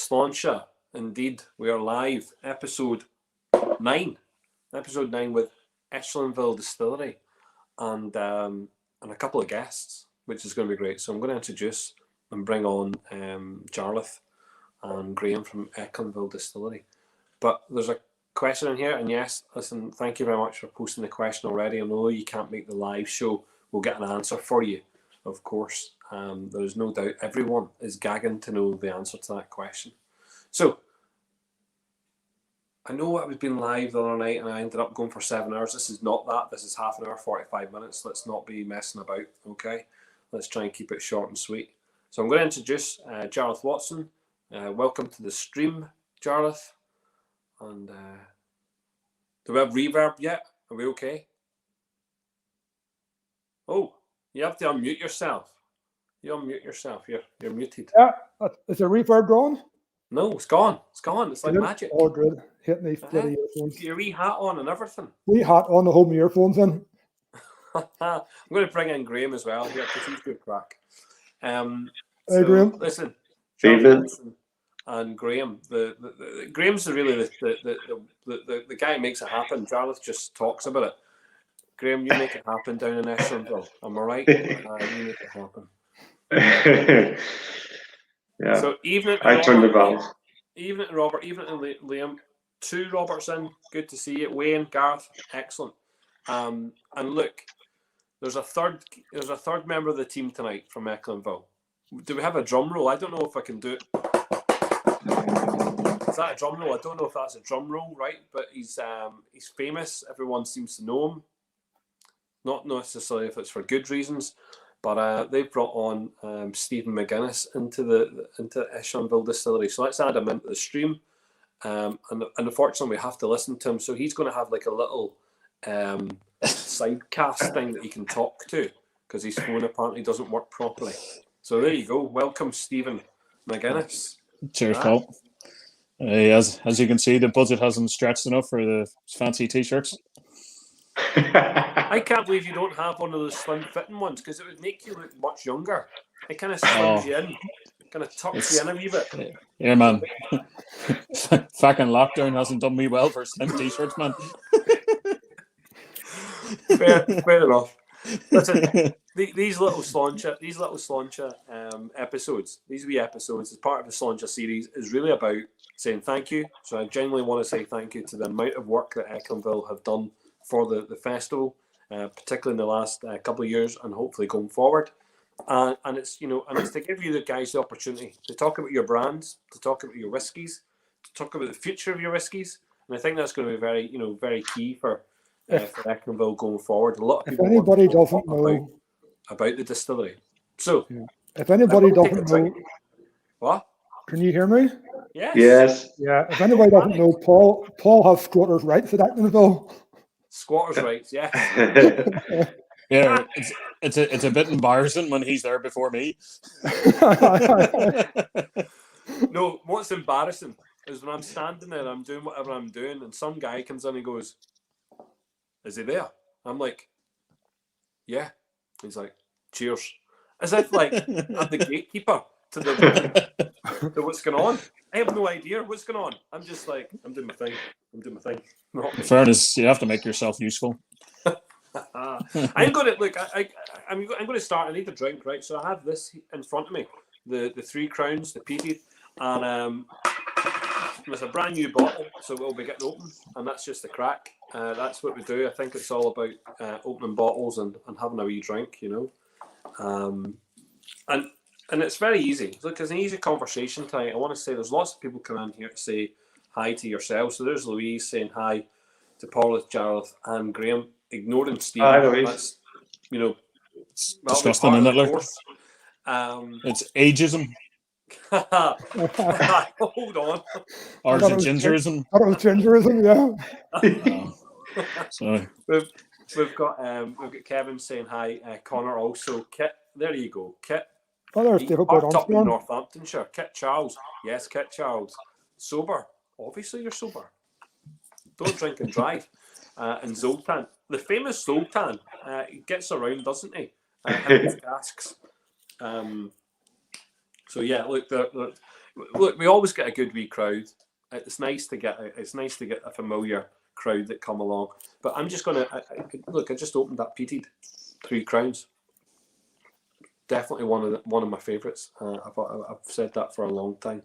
Sláinte. Indeed, we are live. Episode 9. Episode 9 with Echlinville Distillery and a couple of guests, which is going to be great. So I'm going to introduce and bring on Jarleth and Graham from Echlinville Distillery. But there's a question in here, and yes, listen, thank you very much for posting the question already. I know you can't make the live show. We'll get an answer for you, of course. There is no doubt everyone is gagging to know the answer to that question. So, I know I was being live the other night and I ended up going for 7 hours. This is not that. This is half an hour, 45 minutes. Let's not be messing about, okay? Let's try and keep it short and sweet. So I'm going to introduce Jarleth Watson. Welcome to the stream, Jarleth. And do we have reverb yet? Are we okay? Oh, you have to unmute yourself. You unmute yourself. You're muted. Yeah, is the reverb gone? No, it's gone. It's gone. It's like magic. Oh, good. Hit me bloody earphones. Your wee hat on and everything. Wee hat on, the whole earphones in. I'm going to bring in Graham as well here because he's good crack. Hey, Graham. Listen, Evening. and Graham. The Graham's really the guy who makes it happen. Jarleth just talks about it. Graham, you make it happen down in Echlinville. Am I right? You make it happen. Yeah. So evening. I turned the valve. Evening, Robert. Evening, Liam. 2 Roberts in. Good to see you. Wayne, Gareth, excellent. And look, there's a third member of the team tonight from Echlinville. Do we have a drum roll? I don't know if I can do it. Is that a drum roll? I don't know if that's a drum roll, right? But he's famous. Everyone seems to know him. Not necessarily if it's for good reasons, but they've brought on Stephen McGuinness into Echlinville Distillery. So let's add him into the stream. And unfortunately, we have to listen to him. So he's going to have like a little sidecast thing that he can talk to because his phone apparently doesn't work properly. So there you go. Welcome, Stephen McGuinness. Cheers, Paul. As you can see, the budget hasn't stretched enough for the fancy t-shirts. I can't believe you don't have one of those slim fitting ones because it would make you look much younger. It kind of slims you in, kind of tucks you in a wee bit. Yeah, man. Fucking lockdown hasn't done me well for slim t-shirts, man. Fair enough. Listen, these little Sláinte episodes, these wee episodes, as part of the Sláinte series, is really about saying thank you. So I genuinely want to say thank you to the amount of work that Echlinville have done for the festival, particularly in the last couple of years, and hopefully going forward. And it's it's to give you the guys the opportunity to talk about your brands, to talk about your whiskies, to talk about the future of your whiskies, and I think that's going to be very key for Echlinville going forward. A lot of people. If anybody doesn't know about the distillery, so if anybody doesn't know, what? Can you hear me? Yes. Yeah. If anybody doesn't know, Paul has squatters' rights at Echlinville. Squatters' rights, yeah. Yeah, it's a bit embarrassing when he's there before me. No, what's embarrassing is when I'm standing there, I'm doing whatever I'm doing, and some guy comes in and goes, "Is he there?" I'm like, "Yeah." He's like, "Cheers," as if like I'm the gatekeeper to the what's going on. I have no idea what's going on. I'm just like, I'm doing my thing. In fairness, you have to make yourself useful. I'm going to look. I'm going to start. I need a drink, right? So I have this in front of me, the 3 Crowns, the peated, and it's a brand new bottle, so we'll be getting open, and that's just the crack. That's what we do. I think it's all about opening bottles and having a wee drink, and it's very easy. Look, it's an easy conversation tonight. I want to say there's lots of people come in here to say hi to yourself. So there's Louise saying hi to Paul, Jarleth, and Graham. Ignoring Stephen. Hi, Louise. That's, It's disgusting, isn't it? Look. It's ageism. Hold on. Or is it gingerism? I thought it was gingerism, yeah. Sorry. We've got Kevin saying hi. Connor also. Kit, there you go. Kit. Oh, there's David Parked up in Armstrong. Northamptonshire. Kit Charles. Yes, Kit Charles. Sober. Obviously you're sober. Don't drink and drive. And Zoltan. The famous Zoltan. He gets around, doesn't he? Him and his casks. So yeah, look, look, we always get a good wee crowd. It's nice to get a familiar crowd that come along. But I'm just gonna look. I just opened that peated 3 Crowns. Definitely one of my favourites. I've said that for a long time.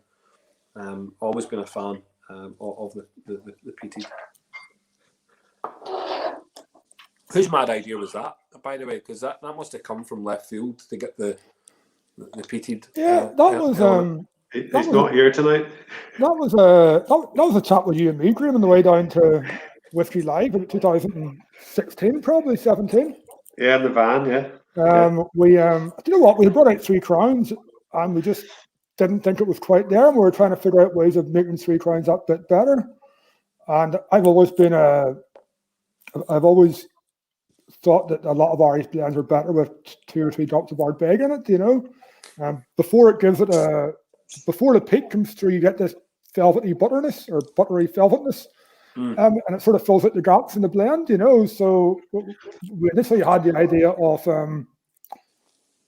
Always been a fan of the peated. Whose mad idea was that, by the way? Because that must have come from left field to get the peated. Yeah, that was He's not here tonight. that was a chat with you and me, Graham, on the way down to Whiskey Live in 2016, probably 17. Yeah, in the van. We you know what? We brought out 3 Crowns, and we just didn't think it was quite there, and we were trying to figure out ways of making 3 Crowns that bit better. And I've always thought that a lot of Irish blends are better with 2 or 3 drops of Ardbeg in it, you know. Before the peak comes through, you get this velvety butterness or buttery velvetness, and it sort of fills out the gaps in the blend, you know. So we initially had the idea of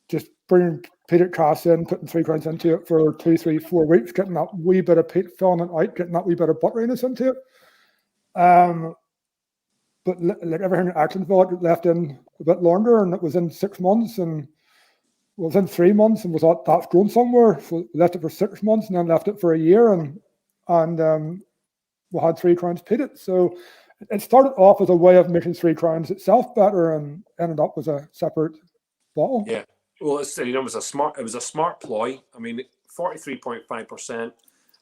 just bringing peated cask in, putting 3 Crowns into it for 2, 3, 4 weeks, getting that wee bit of peat, filling it out, getting that wee bit of butteriness into it. But like everything in Echlinville, it left in a bit longer, and it was in 6 months, and was in 3 months, and we thought that's grown somewhere. So we left it for 6 months, and then left it for a year, and we had 3 Crowns peated. So it started off as a way of making 3 Crowns itself better, and ended up as a separate bottle. Yeah, well, it was a smart ploy. I mean, 43.5%.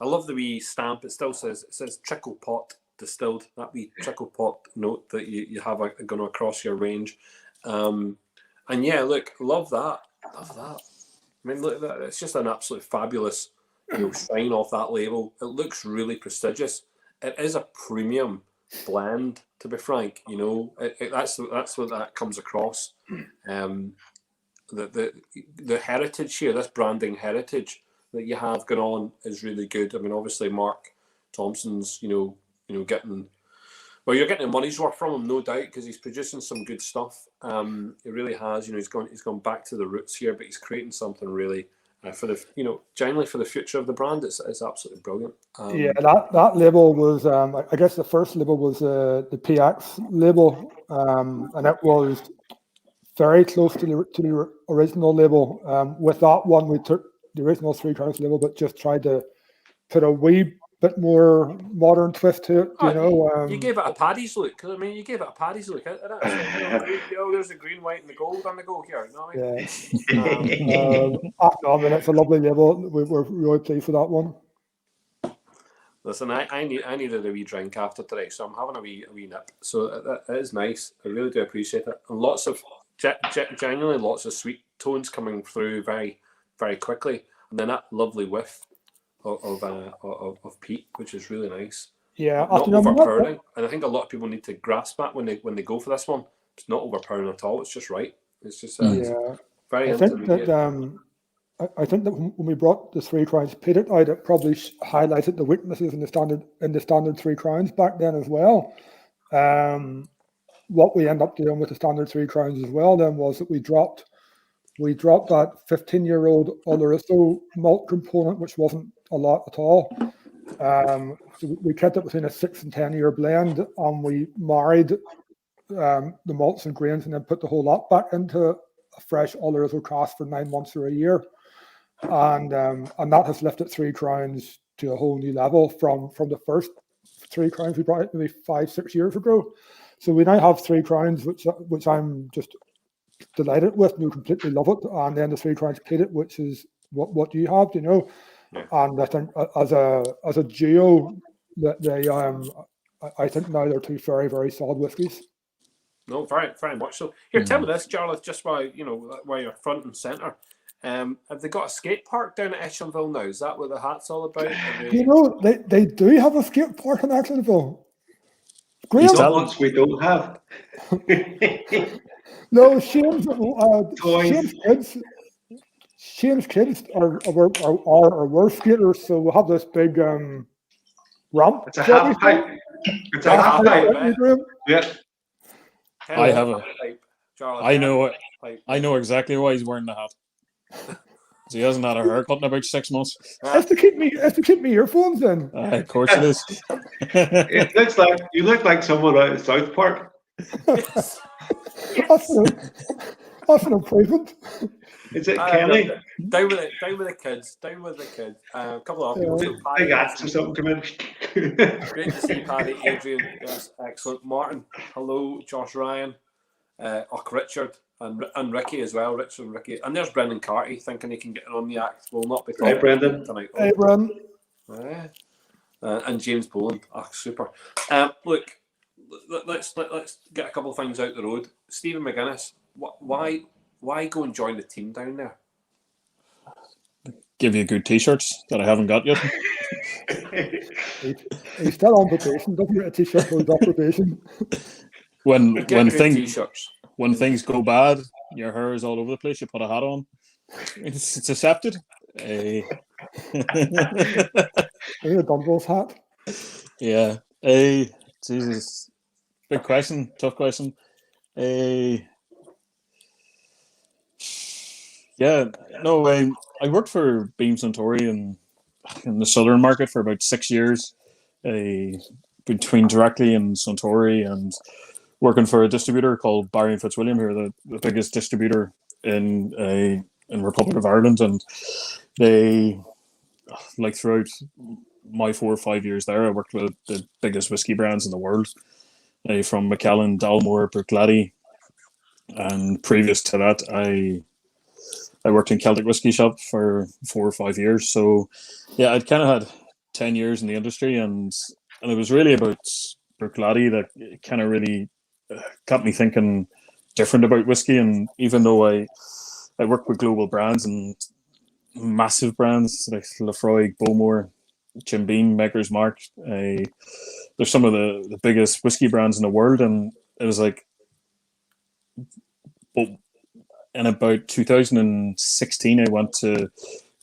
I love the wee stamp. It says trickle pot distilled. That wee trickle pot note that you have going across your range. And yeah, look, love that. I mean, look, it's just an absolute fabulous, shine off that label. It looks really prestigious. It is a premium blend, to be frank. You know, that's what that comes across. The heritage here, this branding heritage that you have going on is really good. I mean, obviously Mark Thompson's, you're getting a money's worth from him, no doubt, because he's producing some good stuff. He really has. He's gone back to the roots here, but he's creating something really genuinely for the future of the brand. It's absolutely brilliant. Yeah, that label was, I guess the first label was the PX label, and it was very close to the original label. With that one, we took the original 3 Crowns label, but just tried to put a wee bit more modern twist to it, you gave it a Paddy's look. I mean, you gave it a Paddy's look. There's the green, white, and the gold on the go here. No, yeah. I mean, it's a lovely label. We're really pleased with that one. Listen, I needed a wee drink after today, so I'm having a wee nip. So that is nice. I really do appreciate it. And lots of genuinely lots of sweet tones coming through very, very quickly, and then that lovely whiff of peat, which is really nice. Yeah, not overpowering, and I think a lot of people need to grasp that when they go for this one. It's not overpowering at all. It's just right. It's just very intermediate. I think that when we brought the 3 Crowns peated out, it probably highlighted the weaknesses in the standard 3 Crowns back then as well. What we end up doing with the standard 3 Crowns as well then was that we dropped that 15-year-old Oloroso malt component, which wasn't a lot at all. So we kept it between a 6 and 10-year blend, and we married the malts and grains, and then put the whole lot back into a fresh Oloroso cask for 9 months or a year, and that has lifted 3 Crowns to a whole new level from the first 3 Crowns we brought out maybe 5-6 years ago. So we now have 3 Crowns, which I'm just delighted with. We completely love it, and then the 3 Crowns peated, which is what you have, Yeah. And I think as a duo, that they I think now they're 2 very, very solid whiskies. No, very, very much so. Here, tell me this, Jarleth, just while you're front and centre. Have they got a skate park down at Echlinville now? Is that what the hat's all about? They do have a skate park in Echlinville. Great ones we don't have. No, Shane's kids are skaters, so we'll have this big ramp. It's a half pipe. It's a half pipe. Yeah. I have a. I know exactly why he's wearing the hat. So he hasn't had a haircut in about 6 months. It's to keep me earphones in. Of course it is. It looks like you look like someone out of South Park. Yes. That's an improvement. Is it Kelly? Down with the kids. Down with the kids. A couple of other people. So Paddy, Big axe or something come in. great to see Paddy, Adrian. Yes, excellent. Martin, hello. Josh Ryan, Richard, and Ricky as well. Richard and Ricky. And there's Brendan Carty thinking he can get on the act. Will not be Hey, Brendan. tonight. Hey, Brendan. And James Boland. Super. Look, let's get a couple of things out the road. Stephen McGuinness, why go and join the team down there? Give you good t-shirts that I haven't got yet. He's still on probation. Doesn't get a t-shirt for his probation. When t-shirts. When things go bad, your hair is all over the place. You put a hat on. It's accepted. A Dunville's hat. Yeah. Jesus. Big question. Tough question. Yeah. No, I worked for Beam Suntory in the southern market for about 6 years, between directly in Suntory and working for a distributor called Barry and Fitzwilliam here, the biggest distributor in Republic of Ireland, and they, like, throughout my 4 or 5 years there, I worked with the biggest whiskey brands in the world, from Macallan, Dalmore, Bruichladdich, and previous to that, I worked in Celtic Whiskey Shop for 4 or 5 years. So, yeah, I'd kind of had 10 years in the industry, and it was really about Bruichladdich that kind of really got me thinking different about whiskey. And even though I work with global brands and massive brands like Lefroy, Bowmore, Jim Beam, Maker's Mark, they're some of the biggest whiskey brands in the world, and it was like, but in about 2016, when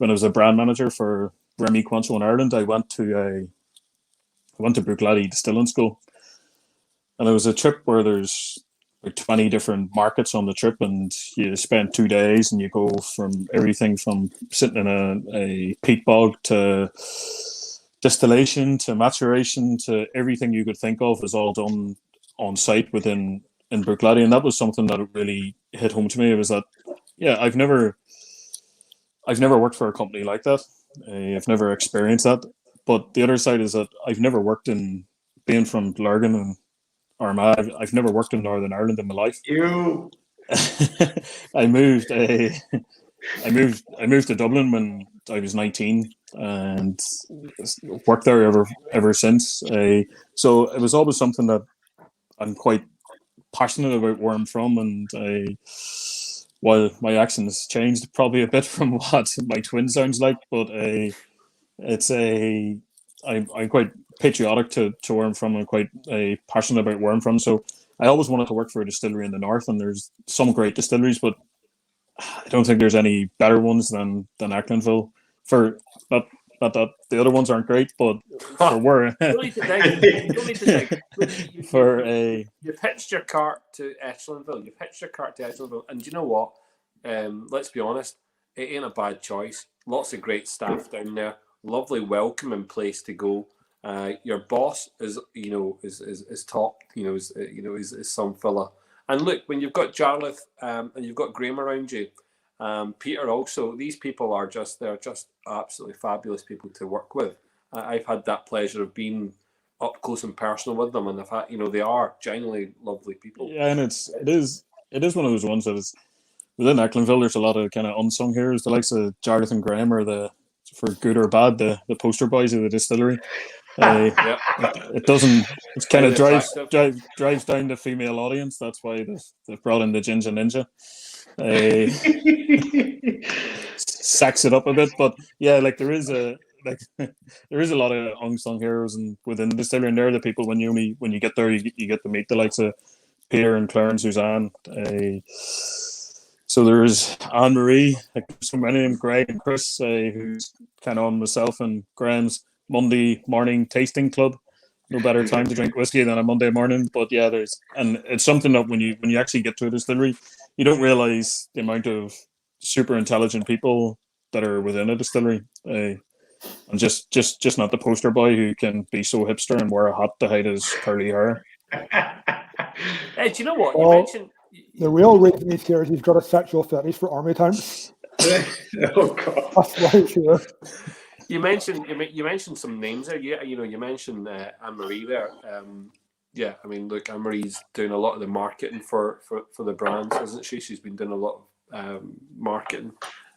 I was a brand manager for Remy Cointreau in Ireland, I went to Bruichladdich Distilling School, and it was a trip where there's like 20 different markets on the trip, and you spend 2 days, and you go from everything from sitting in a peat bog to distillation to maturation to everything you could think of is all done on site in Bruichladdich, and that was something that really hit home to me. It was that, yeah, I've never worked for a company like that. I've never experienced that. But the other side is that I've never worked in, being from Lurgan and Armagh, I've never worked in Northern Ireland in my life. You. I moved to Dublin when I was 19 and worked there ever since. So it was always something that I'm quite passionate about where I'm from, and while my accent has changed probably a bit from what my twin sounds like, but I'm quite patriotic to where I'm from. I'm quite passionate about where I'm from. So I always wanted to work for a distillery in the north, and there's some great distilleries, but I don't think there's any better ones than Echlinville. For not that the other ones aren't great, but for where You need to dig. You pitched your cart to Echlinville. And you know what? Let's be honest, it ain't a bad choice. Lots of great staff down there. Lovely, welcoming place to go. Your boss is top. Is some fella. And look, when you've got Jarleth and you've got Graham around you, Peter also. These people they're just absolutely fabulous people to work with. I've had that pleasure of being up close and personal with them, and I've had, they are genuinely lovely people. Yeah, and it is one of those ones that is within Echlinville. There's a lot of kind of unsung heroes. The likes of Jarleth and Graham are for good or bad, the poster boys of the distillery. It doesn't. It kind of drives down the female audience. That's why they've brought in the Ginger Ninja. Sacks it up a bit, but yeah, like there is a lot of unsung heroes and within the distillery, and they're the people when you get there, you get to meet the likes of Peter and Claire and Suzanne. So there's Anne Marie, like so many of them, Greg and Chris, who's kind of on myself and Graham's Monday morning tasting club. No better time to drink whiskey than a Monday morning. But yeah, and it's something that when you actually get to a distillery, you don't realize the amount of super intelligent people that are within a distillery. And just not the poster boy who can be so hipster and wear a hat to hide his curly hair. Hey, do you know what? You Well, mentioned The real reason he's here is he's got a sexual fetish for army tanks. Oh God. That's why he's here. you mentioned some names there. Yeah, you mentioned Anne-Marie there. Yeah, I mean, look, Anne-Marie's doing a lot of the marketing for the brands, isn't she? She's been doing a lot of marketing.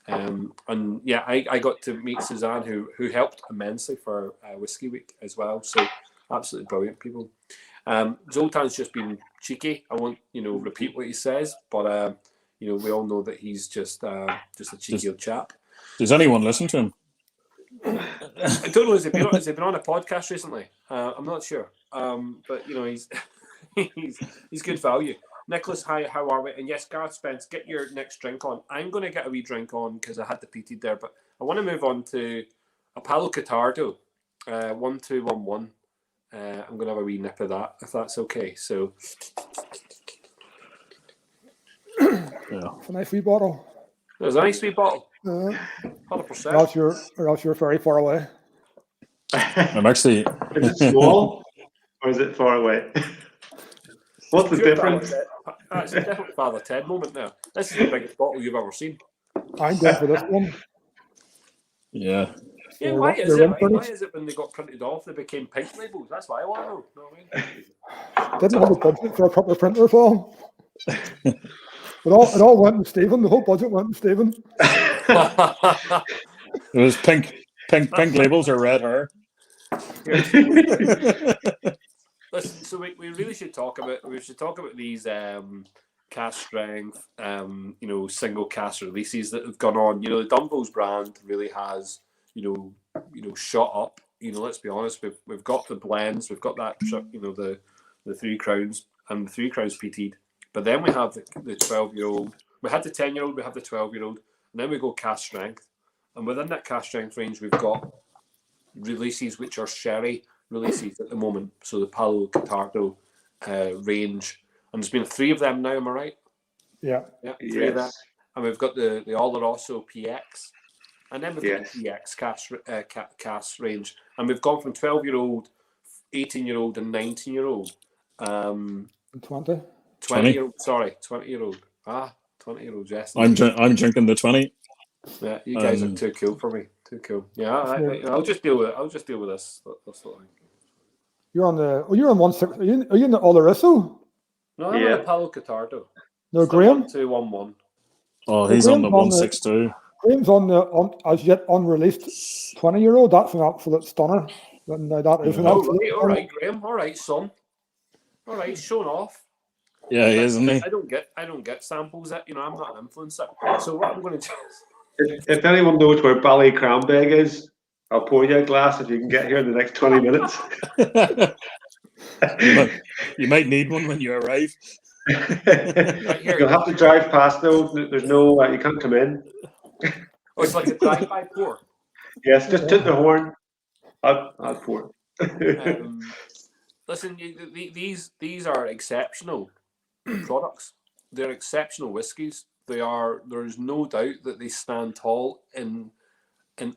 And yeah, I got to meet Suzanne, who helped immensely for Whiskey Week as well. So absolutely brilliant people. Zoltan's just been cheeky. I won't, repeat what he says, but we all know that he's just a cheeky old chap. Does anyone listen to him? I don't know. Has he been on a podcast recently? I'm not sure. But he's he's good value. Nicholas, hi, how are we? And yes, Gareth Spence, get your next drink on. I'm going to get a wee drink on because I had the peated there, but I want to move on to a Palo Catardo, 1211. I'm going to have a wee nip of that, if that's okay. So, Yeah. It's a nice wee bottle. there's a nice wee bottle. 100%. Or else you're very far away. I'm actually. Is it small or is it far away? What's the difference? It's a different Father Ted moment now. This is the biggest bottle you've ever seen. I'm going for this one. Yeah. Yeah, So why they're is it? imported. Why is it when they got printed off they became pink labels? That's why I want to know. Know what I mean? Didn't have a budget for a proper printer, Paul. It all went to Stephen. The whole budget went to Stephen. It was pink labels or red hair. Listen, so we really should talk about these cask strength single cask releases that have gone on. The Dunville's brand really has shot up. Let's be honest, we've got the blends, we've got that the 3 Crowns and the 3 Crowns peated, but then we have the 12-year-old, we had the 10-year-old, we have the 12-year-old, and then we go cask strength, and within that cask strength range we've got releases which are sherry releases at the moment. So the Palo Catardo range, and there's been 3 of them now. Am I right? Yeah. Yeah, 3 of them, and we've got the Oloroso PX, and then we've got the PX cask range, and we've gone from 12-year-old, 18-year-old, and 19-year-old. 20-year-old. Sorry, 20-year-old. 20-year-old. Yes. I'm drinking the 20. Yeah, you guys are too cool for me. Too cool. Yeah, I'll just deal with it. I'll just deal with this. That's what I think. You're on the. Oh, you're on 16. Are you in the Oloroso? No, I'm on the Palo Catardo. No, Graham. 1211. Oh, he's on the 162. Graham's on as yet unreleased 20-year-old. That's an absolute stunner. Now that is an absolute. All right, Graham. All right, son. All right, showing off. Yeah, he is, isn't he? I don't get samples. I'm not an influencer. So what I'm going to do. If anyone knows where Ballycrambeg is, I'll pour you a glass if you can get here in the next 20 minutes. You might need one when you arrive. You'll have to drive past though. There's no, you can't come in. Oh, it's like a drive-by pour. Yes, just toot the horn. I'll pour. Listen, these are exceptional products. They're exceptional whiskies. There's no doubt that they stand tall in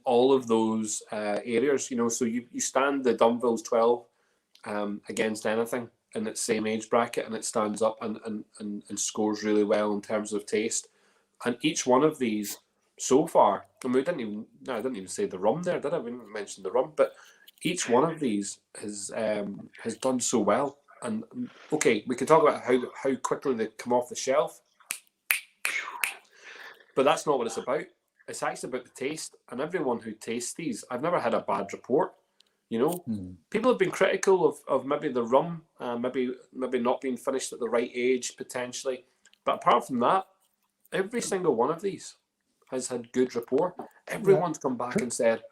all of those areas. So you stand the Dunville's 12 against anything in its same age bracket, and it stands up and scores really well in terms of taste. And each one of these so far, I didn't even say the rum there, did I? We didn't mention the rum, but each one of these has done so well. And okay, we can talk about how quickly they come off the shelf. But that's not what it's about. It's actually about the taste. And everyone who tastes these, I've never had a bad report. People have been critical of maybe the rum, maybe not being finished at the right age potentially. But apart from that, every single one of these has had good rapport. Everyone's come back and said,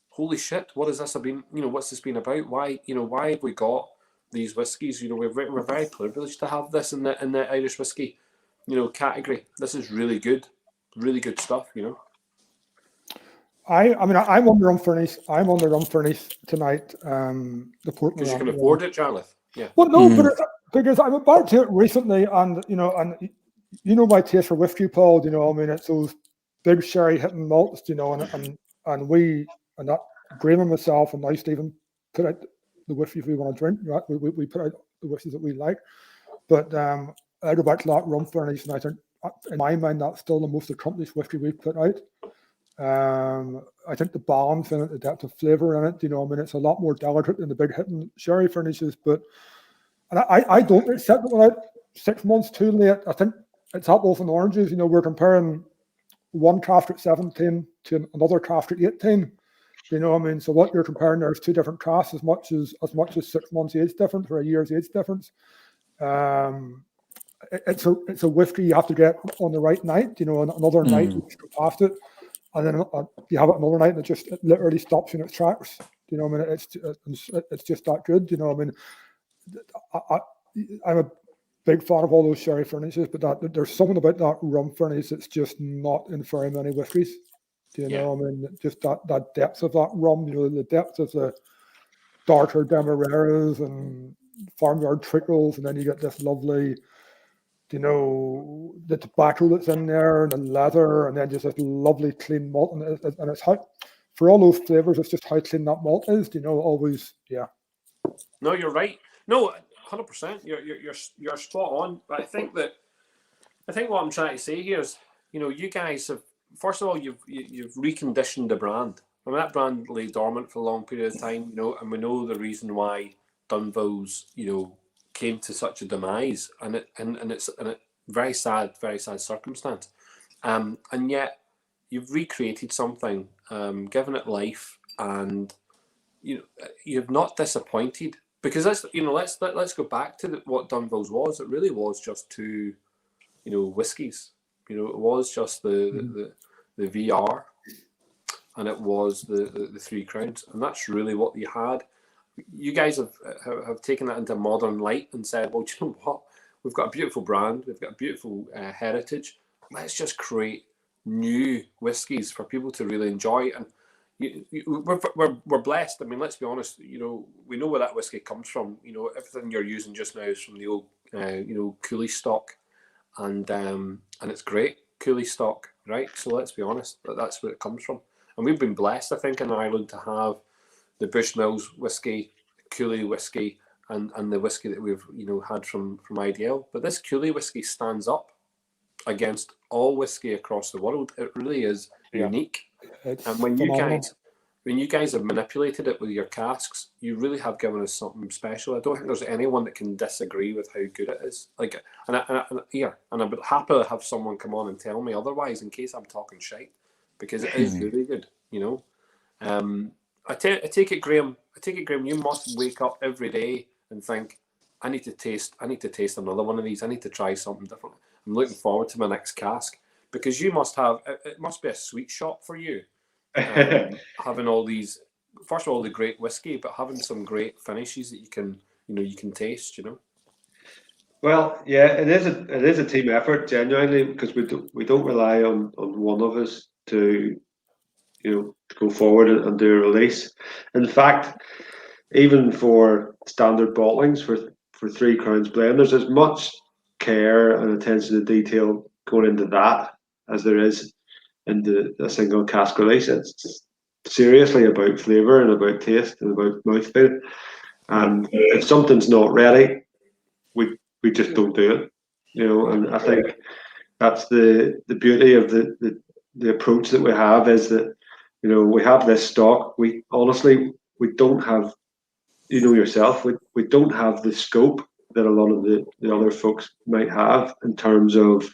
"Holy shit, what has this been? What's this been about? Why have we got these whiskies? We're very privileged to have this in the Irish whiskey, category. This is really good." Really good stuff, I'm on the rum furnace. I'm on the rum furnace tonight. The port. Because you can afford it, Jarleth. Yeah. Well, no, but because I'm about to it recently, and my taste for whiskey, Paul. It's those big sherry hitting malts, you know, and we, and that Graham and myself and now Stephen put out the whiskeys we want to drink, right? We put out the whiskeys that we like. But I go back to that rum furnace, and I think, in my mind, that's still the most accomplished whiskey we've put out. I think the balance in it, the depth of flavour in it, you know, I mean, it's a lot more delicate than the big hitting sherry finishes. But and I don't accept it without 6 months too late. I think it's apples and oranges. You know, we're comparing one craft at 17 to another craft at 18. You know, I mean, so what you're comparing there is two different crafts as much as 6 months age difference or a year's age difference. It's a whiskey you have to get on the right night. You know, another night you go past it, and then you have it another night and it literally stops in its tracks. You know, I mean, it's just that good. You know, I mean, I'm a big fan of all those sherry furnaces, but there's something about that rum furnace that's just not in very many whiskies. Do you know? I mean, just that depth of that rum, you know, the depth of the darker Demerara's and farmyard trickles, and then you get this lovely, you know, the tobacco that's in there and the leather, and then just this lovely clean malt, and it's how, for all those flavors, it's just how clean that malt is. You know, always, yeah. No, you're right. No, 100%. You're spot on. But I think what I'm trying to say here is, you know, you guys have, first of all, you've reconditioned the brand. I mean, that brand lay dormant for a long period of time, you know, and we know the reason why Dunville's, you know, came to such a demise, and it's a very sad circumstance. And yet you've recreated something, given it life, and you've not disappointed, because let's go back to what Dunville's was. It really was just two, you know, whiskies. You know, it was just the VR, and it was the Three Crowns, and that's really what you had. You guys have taken that into modern light and said, well, do you know what? We've got a beautiful brand, we've got a beautiful heritage. Let's just create new whiskies for people to really enjoy. And we're blessed. I mean, let's be honest. You know, we know where that whiskey comes from. You know, everything you're using just now is from the old, you know, Cooley stock, and it's great Cooley stock, right? So let's be honest, that's where it comes from. And we've been blessed, I think, in Ireland to have the Bushmills whiskey, Cooley whiskey, and the whiskey that we've, you know, had from IDL. But this Cooley whiskey stands up against all whiskey across the world. It really is unique. It's and when phenomenal. you guys have manipulated it with your casks, you really have given us something special. I don't think there's anyone that can disagree with how good it is. Like, and I would happily have someone come on and tell me otherwise, in case I'm talking shite, because it is really good. You know, I take it, Graham. You must wake up every day and think, I need to taste another one of these. I need to try something different. I'm looking forward to my next cask, because you must have. It must be a sweet shop for you, having all these. First of all, the great whiskey, but having some great finishes that you can taste. You know. Well, yeah, it is a team effort, genuinely, because we don't rely on one of us to, you know, to go forward and do a release. In fact, even for standard bottlings for Three Crowns blend, there's as much care and attention to detail going into that as there is into a single cask release. It's seriously about flavour and about taste and about mouthfeel. And if something's not ready, we just don't do it. You know, and I think that's the beauty of the approach that we have, is that, you know, we have this stock. We honestly, we don't have, you know yourself, we don't have the scope that a lot of the other folks might have in terms of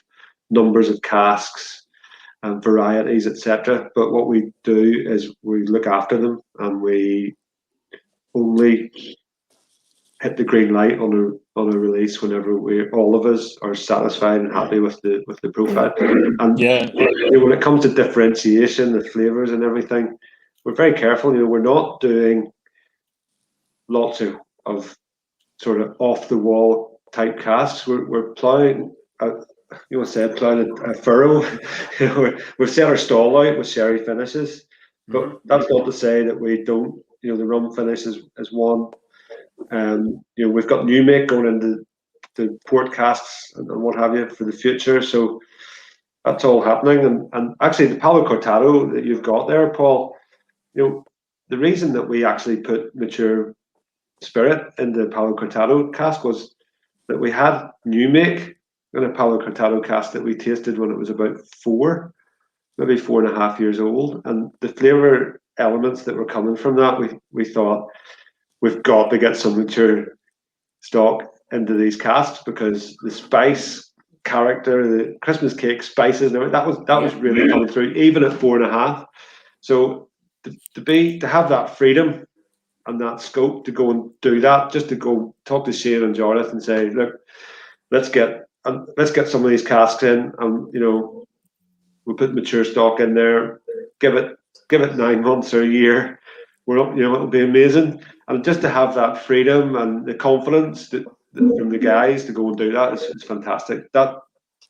numbers of casks and varieties, etc. But what we do is we look after them, and we only hit the green light on a release whenever all of us are satisfied and happy with the profile. And when it comes to differentiation, the flavors and everything, we're very careful. You know, we're not doing lots of sort of off the wall type casks. We're plowing plowing a furrow. You know, we've set our stall out with sherry finishes, but that's not to say that we don't. You know, the rum finish is one. You know, we've got new make going into the port casks and what have you for the future. So that's all happening. And actually, the Palo Cortado that you've got there, Paul, the reason that we actually put mature spirit in the Palo Cortado cask was that we had new make in a Palo Cortado cask that we tasted when it was about maybe 4.5 years old, and the flavour elements that were coming from that, we thought we've got to get some mature stock into these casks because the spice character, the Christmas cake spices, that was really coming through even at 4.5. So to have that freedom and that scope to go and do that, just to go talk to Shane and Jarleth and say, look, let's get some of these casks in, and we'll put mature stock in there, give it 9 months or a year, it'll be amazing. And just to have that freedom and the confidence that from the guys to go and do that is fantastic. That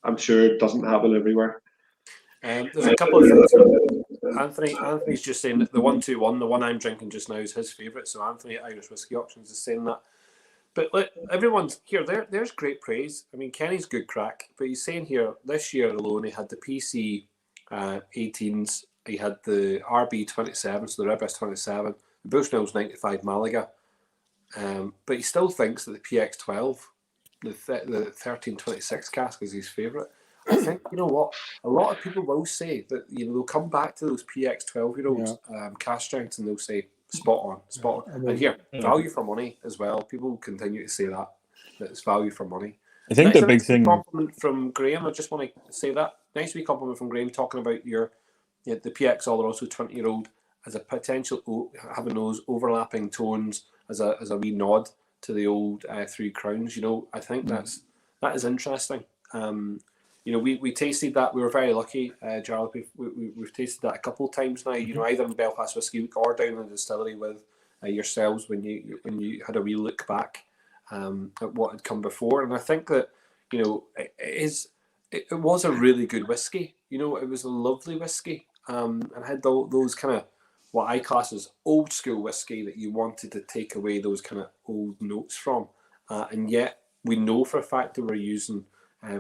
I'm sure it doesn't happen everywhere. There's a couple of things. Anthony's just saying that the 121, the one I'm drinking just now, is his favourite. So Anthony at Irish Whiskey Auctions is saying that. But look, everyone's here. There's great praise. I mean, Kenny's good crack, but he's saying here this year alone he had the PC 18s, he had the RB 27, so the Rebus 27, the Bushnell's 95 Malaga, but he still thinks that the PX 12, the 1326 cask is his favourite. I think, you know what, a lot of people will say that they'll come back to those PX 12-year-olds cask strengths and they'll say spot on. And here, value for money as well. People continue to say that it's value for money. I think the big thing. Compliment from Graham. I just want to say that nice wee compliment from Graham talking about the PX All also 20-year-old as a potential having those overlapping tones as a wee nod to the old Three Crowns. I think that is interesting. We tasted that. We were very lucky, Jarleth. We've tasted that a couple of times now. Either in Belfast Whisky Week or down in the distillery with yourselves when you had a wee look back at what had come before. And I think that it was a really good whiskey. It was a lovely whiskey, and had those kind of what I class as old school whiskey that you wanted to take away those kind of old notes from, and yet we know for a fact that we're using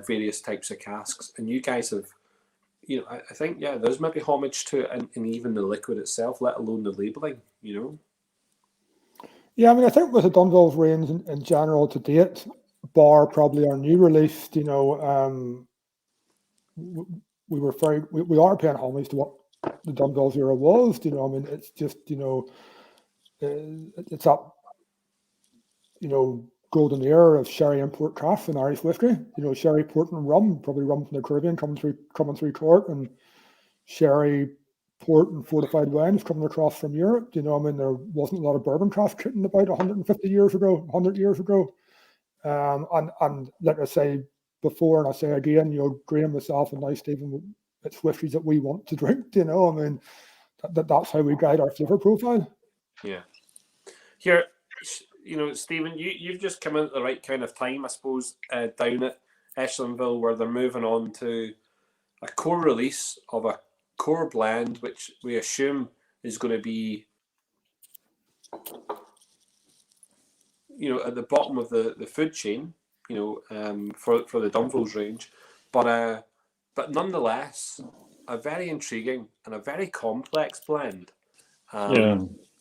various types of casks, and you guys have, I think, there's maybe homage to it in even the liquid itself, let alone the labelling, Yeah, I mean, I think with the Dunville's range in general to date, bar probably our new release, we are paying homage to what the Dunville's era was, I mean, it's just, it's up, golden era of sherry import craft and Irish whiskey. Sherry, port, and rum, probably rum from the Caribbean coming through Cork, and sherry, port, and fortified wines coming across from Europe. I mean, there wasn't a lot of bourbon craft kitten about 150 years ago, 100 years ago. And like I say before, and I say again, Graham, myself, and now Stephen, it's whiskeys that we want to drink. I mean, that's how we guide our flavour profile. Yeah. Here, Stephen, you've just come in at the right kind of time, I suppose, down at Echlinville, where they're moving on to a core release of a core blend, which we assume is going to be, at the bottom of the food chain, for the Dunville's range, but nonetheless, a very intriguing and a very complex blend.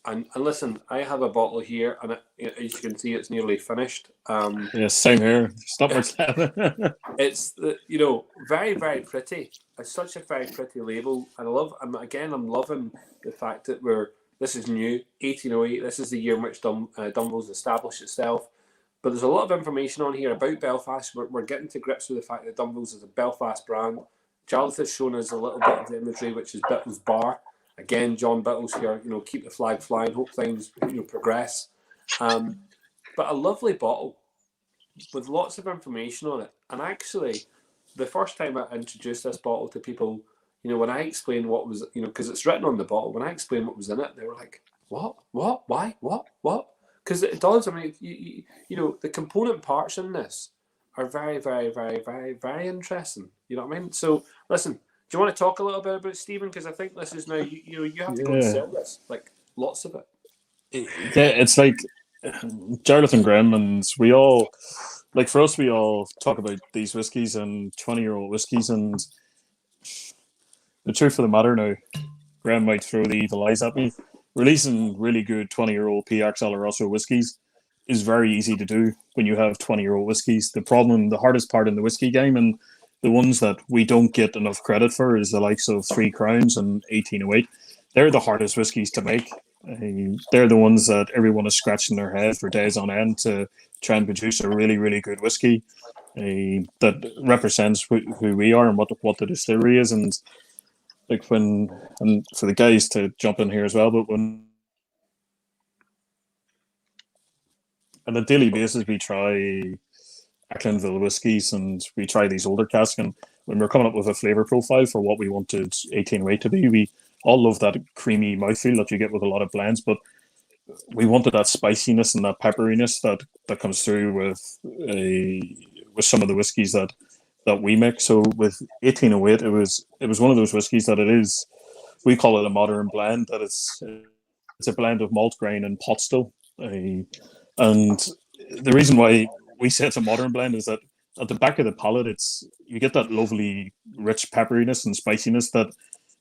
And listen, I have a bottle here, and as you can see, it's nearly finished. Same here. Stop It's very, very pretty. It's such a very pretty label, and I'm loving the fact that this is new, 1808. This is the year in which Dunville's established itself. But there's a lot of information on here about Belfast. We're getting to grips with the fact that Dunville's is a Belfast brand. Jarleth has shown us a little bit of the imagery, which is Bittles Bar. Again, John Bittles here, keep the flag flying, hope things, progress. But a lovely bottle with lots of information on it. And actually, the first time I introduced this bottle to people, when I explained what was, because it's written on the bottle, when I explained what was in it, they were like, what, why, what? Because it does, I mean, the component parts in this are very, very, very, very, very interesting. You know what I mean? So, listen, do you want to talk a little bit about it, Stephen? Because I think this is now, you have to go and sell this, like lots of it. Yeah, it's like Jarleth and Graham, and we all, like for us, we all talk about these whiskies and 20-year-old whiskies, and the truth of the matter now, Graham might throw the evil eyes at me. Releasing really good 20-year-old PX Oloroso whiskies is very easy to do when you have 20-year-old whiskies. The problem, the hardest part in the whiskey game, and the ones that we don't get enough credit for, is the likes of Three Crowns and 1808. They're the hardest whiskies to make. They're the ones that everyone is scratching their head for days on end to try and produce a really, really good whiskey that represents who we are and what the distillery is. And like and for the guys to jump in here as well, but when on a daily basis we try Echlinville whiskies and we try these older casks, and when we're coming up with a flavour profile for what we wanted 1808 to be, we all love that creamy mouthfeel that you get with a lot of blends, but we wanted that spiciness and that pepperiness that comes through with some of the whiskies that we make. So with 1808, it was one of those whiskies that we call it a modern blend, that it's a blend of malt grain and pot still. And the reason why we say it's a modern blend is that at the back of the palate, you get that lovely rich pepperiness and spiciness that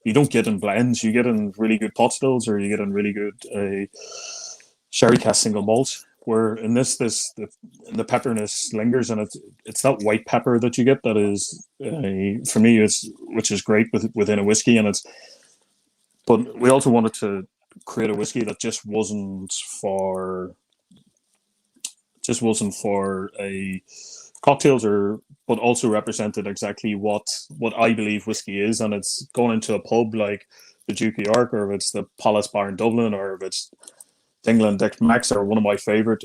you don't get in blends. You get in really good pot stills, or you get in really good sherry cask single malt. Where in the pepperiness lingers, and it's that white pepper that you get that is for me which is great within a whiskey, but we also wanted to create a whiskey that just wasn't for a cocktails, but also represented exactly what I believe whiskey is, and it's going into a pub like the Duke of York, or if it's the Palace Bar in Dublin, or if it's England Dick Max, or one of my favourite,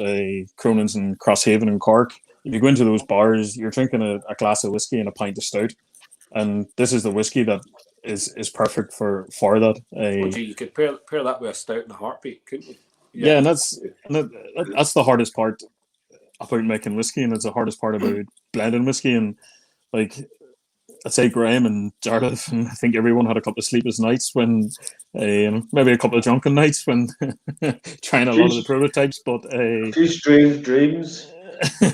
Cronin's in Crosshaven in Cork. If you go into those bars, you're drinking a glass of whiskey and a pint of stout, and this is the whiskey that is perfect for that. You could pair that with a stout in a heartbeat, couldn't you? Yeah, and that's the hardest part about making whiskey, and it's the hardest part about blending whiskey. And like, I'd say Graham and Jarleth, and I think everyone had a couple of sleepless nights when, maybe a couple of drunken nights when trying a lot of the prototypes. But few strange dreams. I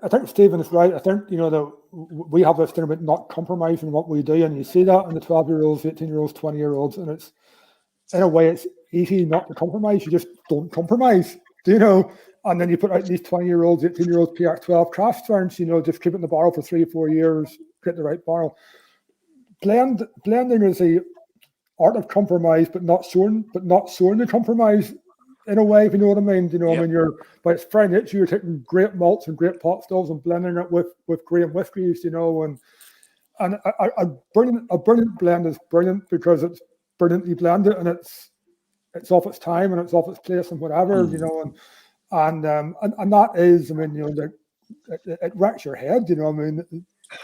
think Stephen is right. I think that we have this thing about not compromising what we do, and you see that in the 12-year-olds, 18-year-olds, 20-year-olds, and it's in a way it's easy not to compromise. You just don't compromise, and then you put out these 20-year-olds, 18-year-olds PX12 craft ferns, just keep it in the barrel for 3 or 4 years, get the right barrel. Blending is the art of compromise, but not showing the compromise in a way, if you know what I mean. But it's very nature. You're taking great malts and great pot stills and blending it with great whiskies, and a brilliant blend is brilliant because it's brilliantly blended, and it's off its time and it's off its place and whatever, and that is, it wrecks your head,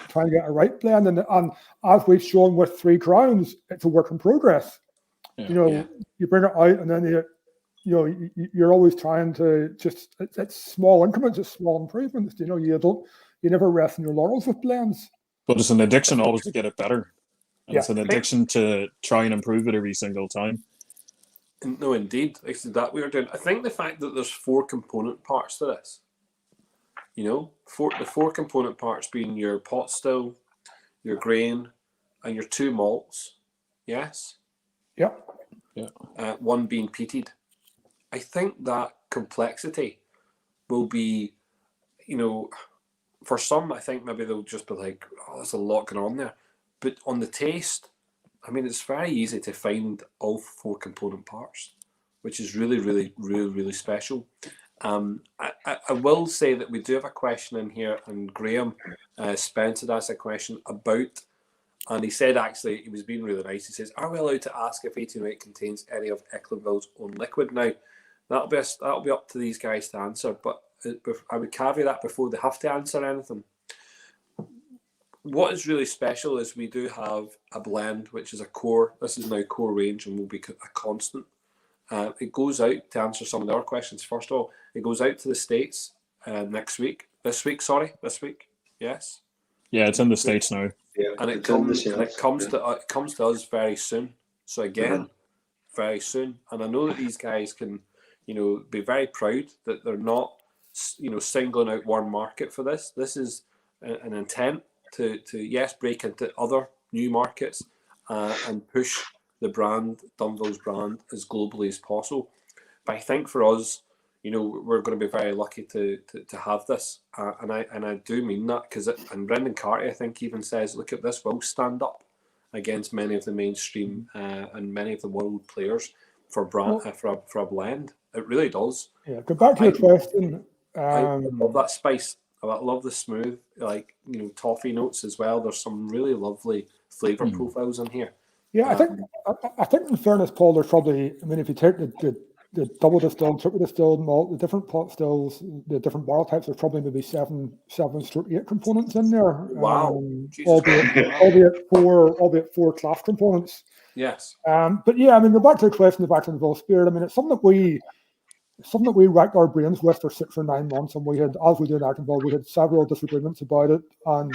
trying to get a right blend, and as we've shown with Three Crowns, it's a work in progress. You bring it out, and then you're always trying to it's small increments, it's small improvements. You never rest on your laurels with blends. But it's an addiction always to get it better. And it's an addiction to try and improve it every single time. No, indeed. It's that we are doing. I think the fact that there's 4 component parts to this, the 4 component parts being your pot still, your grain, and your 2 malts. Yes? Yeah. One being peated. I think that complexity will be, for some, I think maybe they'll just be like, oh, there's a lot going on there. But on the taste, it's very easy to find all 4 component parts, which is really, really, really, really special. I will say that we do have a question in here, and Graham Spencer asked a question about, and he said, actually, he was being really nice. He says, are we allowed to ask if 1808 contains any of Echlinville's own liquid? Now, that'll be up to these guys to answer, but I would caveat that before they have to answer anything. What is really special is we do have a blend, which is a core. This is now core range and will be a constant. It goes out, to answer some of the other questions, first of all, it goes out to the States this week. This week. Yes? Yeah, it's in the States now. Yeah, and it comes to us very soon. So again, very soon. And I know that these guys can, be very proud that they're not, singling out one market for this. This is an intent to yes, break into other new markets and push the brand, Dunville's brand, as globally as possible. But I think for us, we're going to be very lucky to have this, and I do mean that, because and Brendan Carty, I think, even says, look at this, will stand up against many of the mainstream and many of the world players for a blend. It really does. Yeah, go back to your question. I love that spice. I love the smooth, toffee notes as well. There's some really lovely flavour profiles in here. Yeah, I think in fairness, Paul, there's probably, I mean, if you take the double distilled, triple distilled malt, the different pot stills, the different barrel types, there's probably maybe 7-8 components in there. Wow. Albeit four class components. Yes. But yeah, I mean, go back to the question of Echlinville Spirit. I mean, it's something that we racked our brains with for 6 or 9 months, and we had, as we did in Echlinville, we had several disagreements about it, and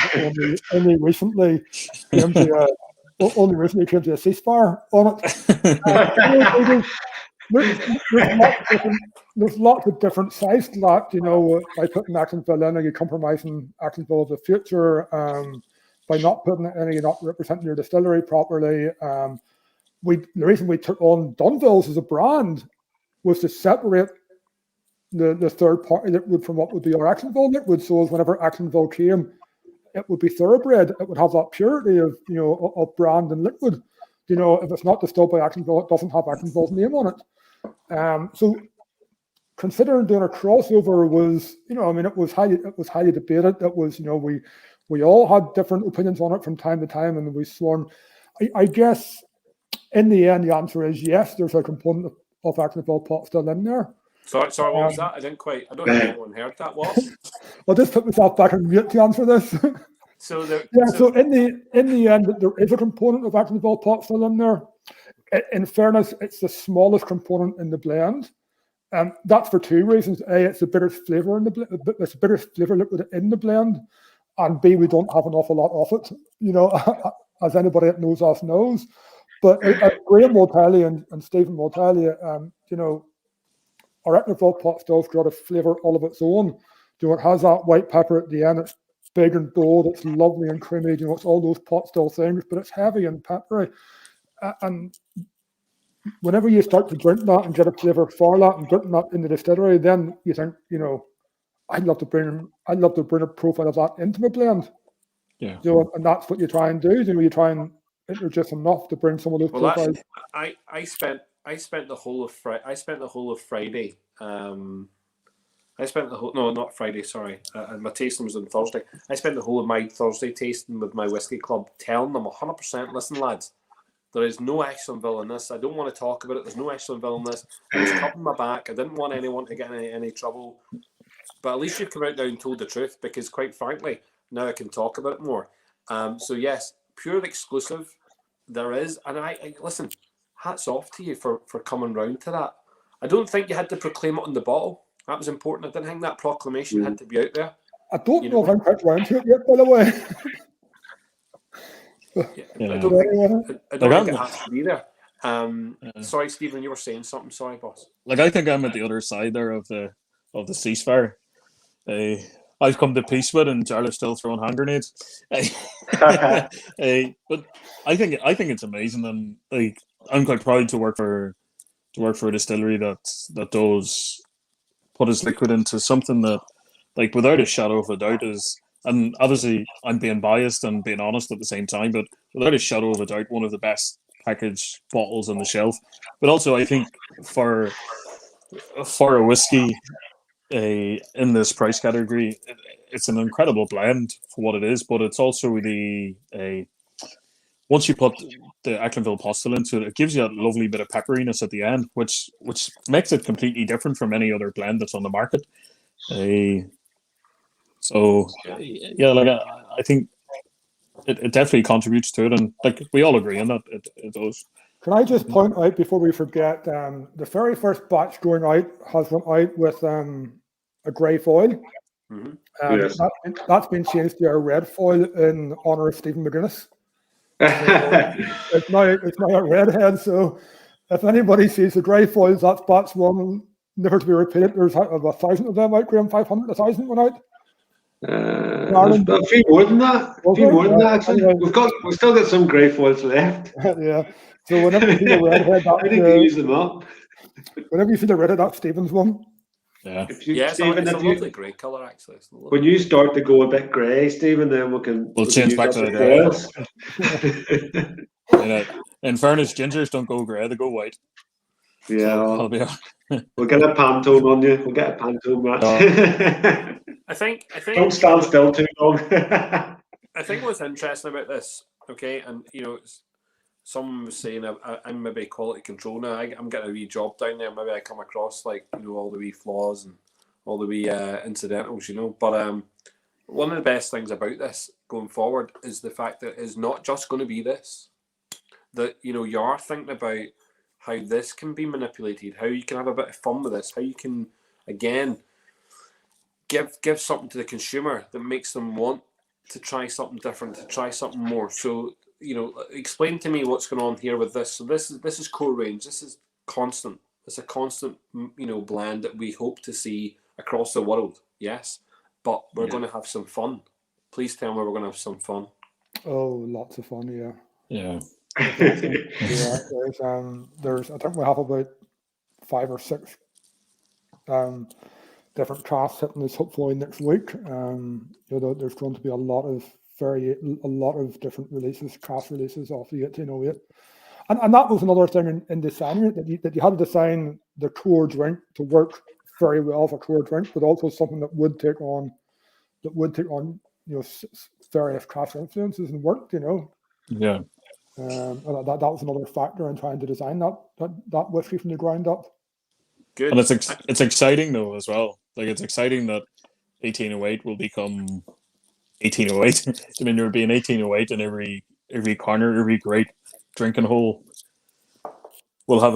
only recently came to a ceasefire on it. There's lots of different sides to that, by putting Echlinville in, are you compromising Echlinville of the future? By not putting it in, you're not representing your distillery properly. The reason we took on Dunville's as a brand was to separate the third party liquid from what would be our Echlinville liquid. So as whenever Echlinville came, it would be thoroughbred. It would have that purity of brand and liquid. If it's not distilled by Echlinville, it doesn't have Echlinville's name on it. So considering doing a crossover was, it was highly debated. It was, we all had different opinions on it from time to time, and we sworn. I guess in the end, the answer is yes. There's a component of Echlinville pot still in there. Sorry, what was that? I don't think anyone heard that. What? I'll just put myself back on mute to answer this. So in the end, there is a component of Echlinville pot still in there. In fairness, it's the smallest component in the blend. That's for 2 reasons. A, it's the bitterest flavour in the blend. It's the bitterest flavour liquid in the blend, and B, we don't have an awful lot of it. As anybody that knows us knows. But Graham will tell you, and Stephen will tell you, our Echlinville pot still's got a flavour all of its own. It has that white pepper at the end. It's big and bold. It's lovely and creamy. It's all those pot still things, but it's heavy and peppery. And whenever you start to drink that and get a flavour for that and drinking that in the distillery, then you think, I'd love to bring a profile of that into my blend. Yeah. And that's what you try and do. You try and introduce enough to bring some of those profiles. I spent the whole of Friday. Not Friday, sorry. And my tasting was on Thursday. I spent the whole of my Thursday tasting with my whiskey club, telling them 100%, listen, lads, there is no Echlinville in this. I don't want to talk about it. There's no Echlinville in this. I was covering my back. I didn't want anyone to get any trouble. But at least you've come out now and told the truth, because quite frankly, now I can talk about it more. So yes, pure exclusive there is. And I listen, hats off to you for coming round to that. I don't think you had to proclaim it on the bottle. That was important. I didn't think that proclamation had to be out there. I don't know if I'm quite round to it yet, by the way. I don't think it has to be there. Sorry, Stephen, you were saying something. Sorry, boss. I think I'm at the other side there of the ceasefire. I've come to peace with, and Jarleth still throwing hand grenades. But I think it's amazing, and I'm quite proud to work for a distillery that does put his liquid into something that, without a shadow of a doubt, is, and obviously I'm being biased and being honest at the same time, but without a shadow of a doubt, one of the best packaged bottles on the shelf. But also, I think for a whiskey in this price category, it's an incredible blend for what it is. But it's also once you put the Echlinville postil into it, it gives you that lovely bit of pepperiness at the end, which makes it completely different from any other blend that's on the market. I think it definitely contributes to it, and we all agree on that. It does. Can I just point out before we forget, the very first batch going out has went out with a grey foil. Mm-hmm. Yes. That's been changed to a red foil in honour of Stephen McGuinness. It's now a redhead. So if anybody sees the grey foils, that's batch 1, never to be repeated. There's 1,000 of them out, Graham. 500, 1,000 went out. There's a few more than that. Actually. Anyway. We've still got some grey foils left. Yeah. So whenever you see the redhead, I need to use them up. Whenever you see the redhead, that's Stephen's one. Yeah. Stephen, it's a lovely grey colour, actually. When you start to go a bit grey, Stephen, then we'll change back to the grey. In fairness, gingers don't go grey; they go white. Yeah, so we'll get a Pantone on you. We'll get a Pantone match. I think. Don't stand still too long. I think what's interesting about this, okay, and someone was saying I'm maybe quality control now. I'm getting a wee job down there. Maybe I come across all the wee flaws and all the wee incidentals, But one of the best things about this going forward is the fact that it's not just going to be this. That you are thinking about how this can be manipulated, how you can have a bit of fun with this, how you can again give something to the consumer that makes them want to try something different, to try something more. So explain to me what's going on here with this. So this is core range. This is constant. It's a constant blend that we hope to see across the world. Yes, but we're going to have some fun. Please tell me we're going to have some fun. Oh, lots of fun. Yeah. Yeah. There's I think we have about 5 or 6 different casts hitting this hopefully next week. There's going to be a lot of different releases, cast releases off the 1808. And that was another thing in designing it, that you had to design the core drink to work very well for core drink, but also something that would take on various cast influences and work. Yeah. And that was another factor in trying to design that whiskey from the ground up. Good. And it's exciting though as well. It's exciting that 1808 will become 1808. I mean, there will be an 1808 in every corner, every great drinking hole. We'll have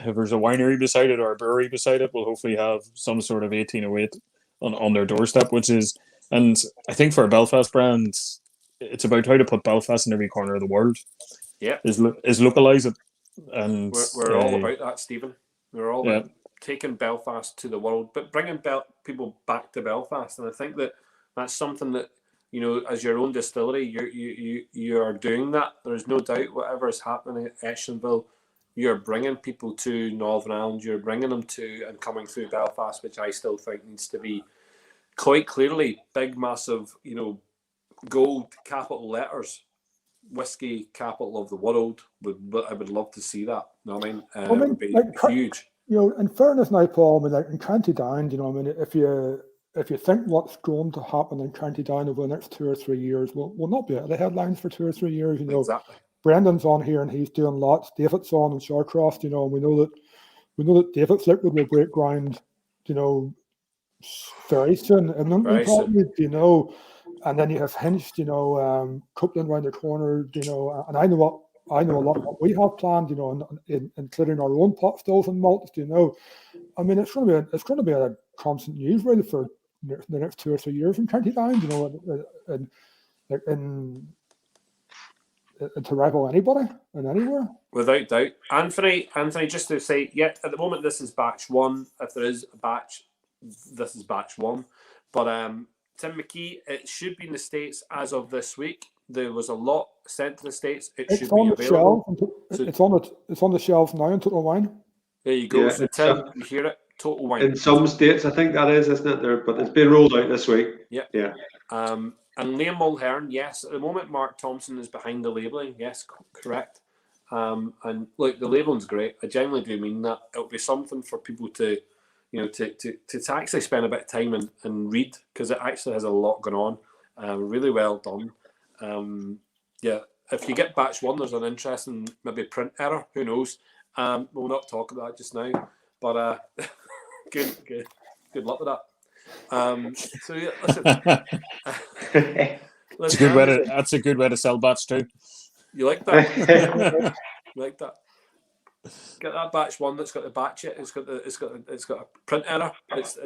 if there's a winery beside it or a brewery beside it, we'll hopefully have some sort of 1808 on their doorstep, and I think for a Belfast brand, it's about how to put Belfast in every corner of the world. Yeah. Is localize it. And we're all about that, Stephen. We're all about taking Belfast to the world, but bringing people back to Belfast. And I think that's something that, as your own distillery, you are doing that. There's no doubt whatever is happening at Echlinville, you're bringing people to Northern Ireland. You're bringing them to and coming through Belfast, which I still think needs to be quite clearly big, massive, gold capital letters. Whiskey capital of the world. I would love to see that. It would be huge. In fairness now, Paul, in County Down, if you think what's going to happen in County Down over the next 2 or 3 years, will not be out of the headlines for 2 or 3 years. Exactly. Brendan's on here and he's doing lots. David's on in Shawcross, and we know that David's liquid will break ground, very soon. Very soon. And then you have Hinch, Coupland around the corner, and I know a lot of what we have planned, including our own pot stills and malts. I mean, it's going to be a constant news really for the next 2 or 3 years in County Down, and to rival anybody and anywhere. Without doubt, Anthony, just to say, at the moment this is batch 1. If there is a batch, this is batch 1. But Tim McKee, it should be in the States as of this week. There was a lot sent to the States. It's should be available. It's on the shelf now in Total Wine. There you go. So Tim, you hear it? Total Wine. In some states, I think that is, isn't it? There, but it's been rolled out this week. Yeah. And Liam Mulhern, yes. At the moment, Mark Thompson is behind the labelling. Yes, correct. And look, the labelling's great. I genuinely do mean that. It'll be something for people to actually spend a bit of time and read, because it actually has a lot going on. Really well done. If you get batch 1, there's an interesting maybe print error. Who knows? We'll not talk about that just now. But good luck with that. Listen. That's a good way to sell batch 2. You like that? You like that? Get that batch 1 that's got the batch it. It's got a print error. It's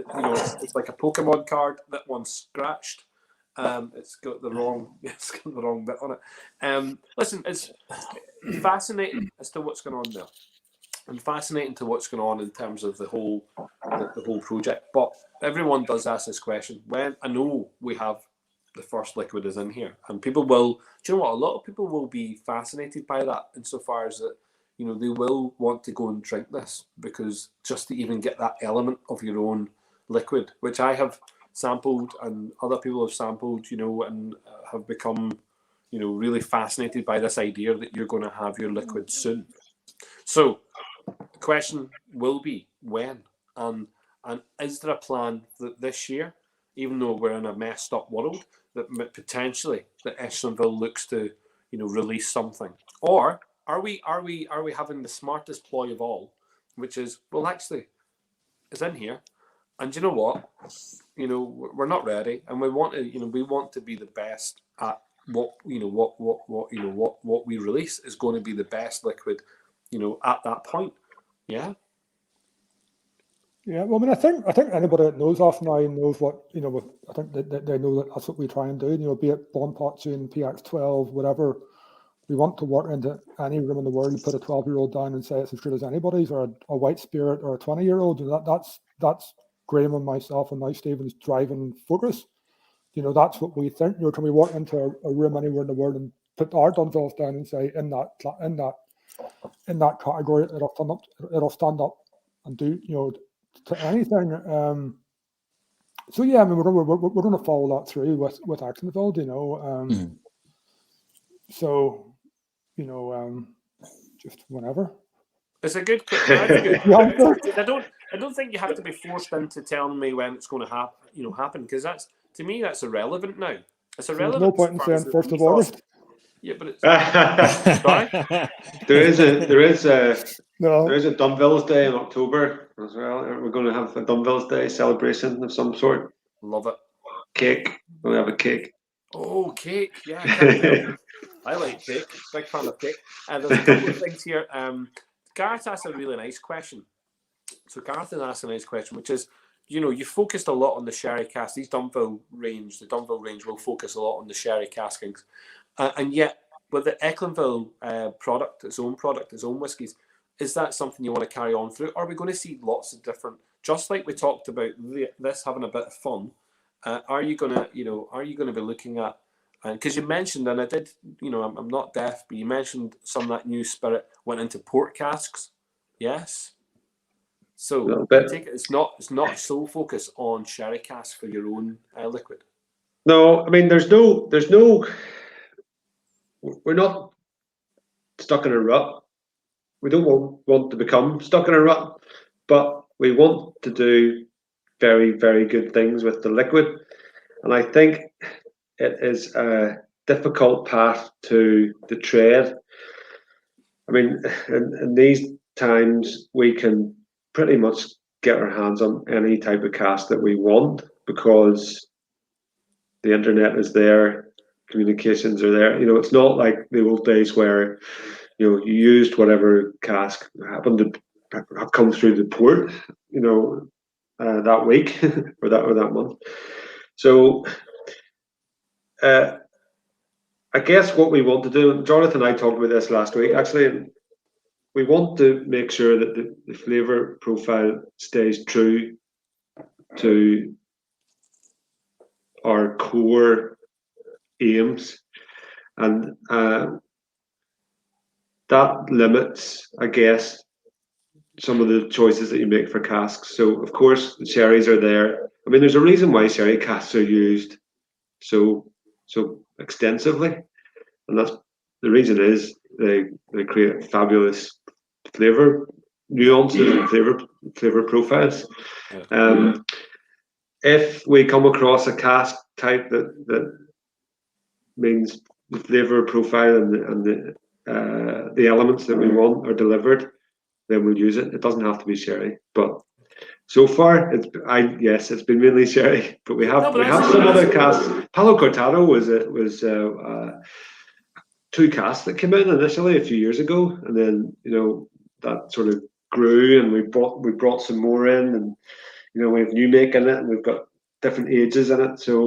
like a Pokemon card. That one's scratched. It's got the wrong bit on it. Listen, it's fascinating as to what's going on there. fascinating to what's going on in terms of the whole project. But everyone does ask this question. When I know we have the first liquid is in here, and people will. Do you know what? A lot of people will be fascinated by that, insofar as that they will want to go and drink this, because just to even get that element of your own liquid, which I have sampled and other people have sampled, and have become, really fascinated by this idea that you're going to have your liquid soon. So the question will be when, and is there a plan that this year, even though we're in a messed up world, that potentially that Echlinville looks to, release something, or are we having the smartest ploy of all, which is, well, actually, it's in here, and you know what, we're not ready, and we want to be the best at what we release is going to be the best liquid, at that point. Yeah. Yeah, well, I mean, I think anybody that knows us now knows what, I think that they know that that's what we try and do, be it Bon Potune, PX12, whatever. We want to work into any room in the world and put a 12-year-old down and say it's as good as anybody's, or a white spirit, or a 20-year-old. And that's Graham and myself and now Stephen's driving focus. That's what we think. Can we walk into a room anywhere in the world and put our Dunvilles down and say in that category it'll stand up and do to anything. So yeah, I mean we're going to follow that through with Echlinville, So just whenever. It's a good question. I don't think you have to be forced into telling me when it's going to happen, because that's, to me, that's irrelevant now. It's irrelevant. There's no point in saying 1st of August. Yeah, but it's sorry. There is a Dunville's Day in October as well. We're going to have a Dunville's Day celebration of some sort. Love it. Cake. We'll have a cake. Oh, cake! Yeah, I like cake. Big fan of cake. And there's a couple of things here. Gareth asked a really nice question. So Gareth has asked a nice question, which is, you focused a lot on the sherry cask. The Dunville range will focus a lot on the sherry caskings. And yet, with the Echlinville product, its own whiskies, is that something you want to carry on through? Are we going to see lots of different, just like we talked about this having a bit of fun? Are you going to be looking at, because you mentioned, and I did, I'm not deaf, but you mentioned some of that new spirit went into port casks, yes. So I take it it's not a sole focus on sherry cask for your own liquid. No, I mean we're not stuck in a rut. We don't want to become stuck in a rut, but we want to do very, very good things with the liquid. And I think it is a difficult path to tread. I mean, in these times, we can pretty much get our hands on any type of cask that we want, because the internet is there, communications are there. It's not like the old days where you used whatever cask happened to have come through the port, that week or that month. So I guess what we want to do, Jarleth and I talked about this last week, actually, we want to make sure that the flavour profile stays true to our core aims, and that limits, I guess, some of the choices that you make for casks. So of course the sherries are there. I mean, there's a reason why sherry casks are used so extensively, and that's the reason is they create fabulous flavour nuances and flavour profiles. If we come across a cask type that means the flavour profile and the elements that we want are delivered, then we'll use it. It doesn't have to be sherry, but so far it's been mainly sherry. But we have some other casks. Palo Cortado was two casks that came in initially a few years ago, and then that sort of grew, and we brought some more in, and we have new make in it, and we've got different ages in it. So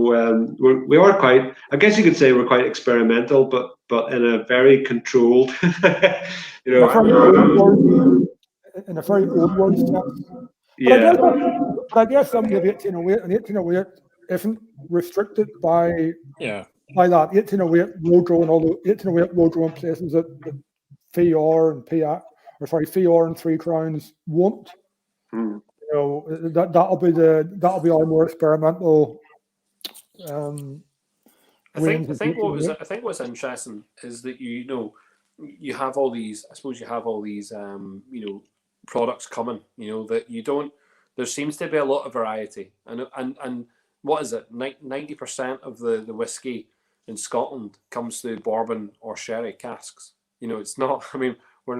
we are quite, I guess you could say we're quite experimental, but in a very controlled, in a very old world sense. Yeah. But I guess something of 1808 and 1808 isn't restricted by Yeah. that 1808 Wodrow and all the 1808 Wodrow and places that Fior and Fior and Three Crowns won't. Mm. You know, that'll be our more experimental. I think what's interesting is that you have all these. I suppose you have all these products coming. That you don't. There seems to be a lot of variety, and what is it? 90% of the whiskey in Scotland comes through bourbon or sherry casks. It's not. I mean, we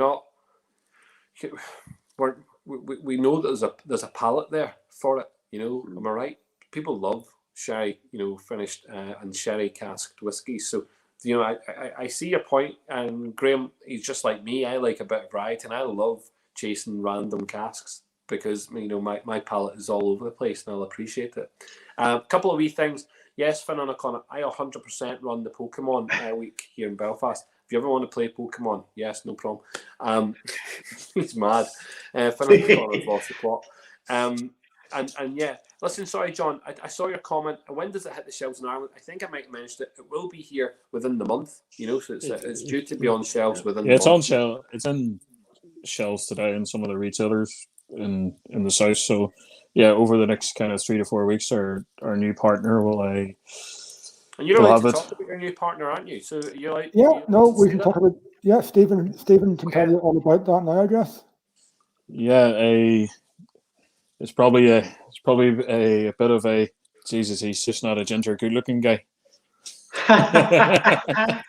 know that there's a palate there for it. Am I right? People love sherry, finished and sherry casked whiskey. So, I see your point. And Graham, he's just like me. I like a bit of variety, and I love chasing random casks because my palate is all over the place, and I'll appreciate it. A couple of wee things. Yes, Finn and O'Connor, I 100% run the Pokemon week here in Belfast. If you ever want to play Pokemon, yes, no problem. He's mad. Finn and O'Connor's lost the plot. And yeah, listen, sorry, John, I saw your comment. When does it hit the shelves in Ireland? I think I might have mentioned it. It will be here within the month, so it's due to be on shelves within the month. It's on shelf. It's in shelves today in some of the retailers in the south. So, yeah, over the next kind of 3 to 4 weeks, our new partner will. And you're allowed to talk about your new partner, aren't you? So you're like, we can talk about. Yeah, Stephen can tell you all about that now, I guess. Yeah, it's probably a bit of a Jesus. He's just not a ginger, good-looking guy. I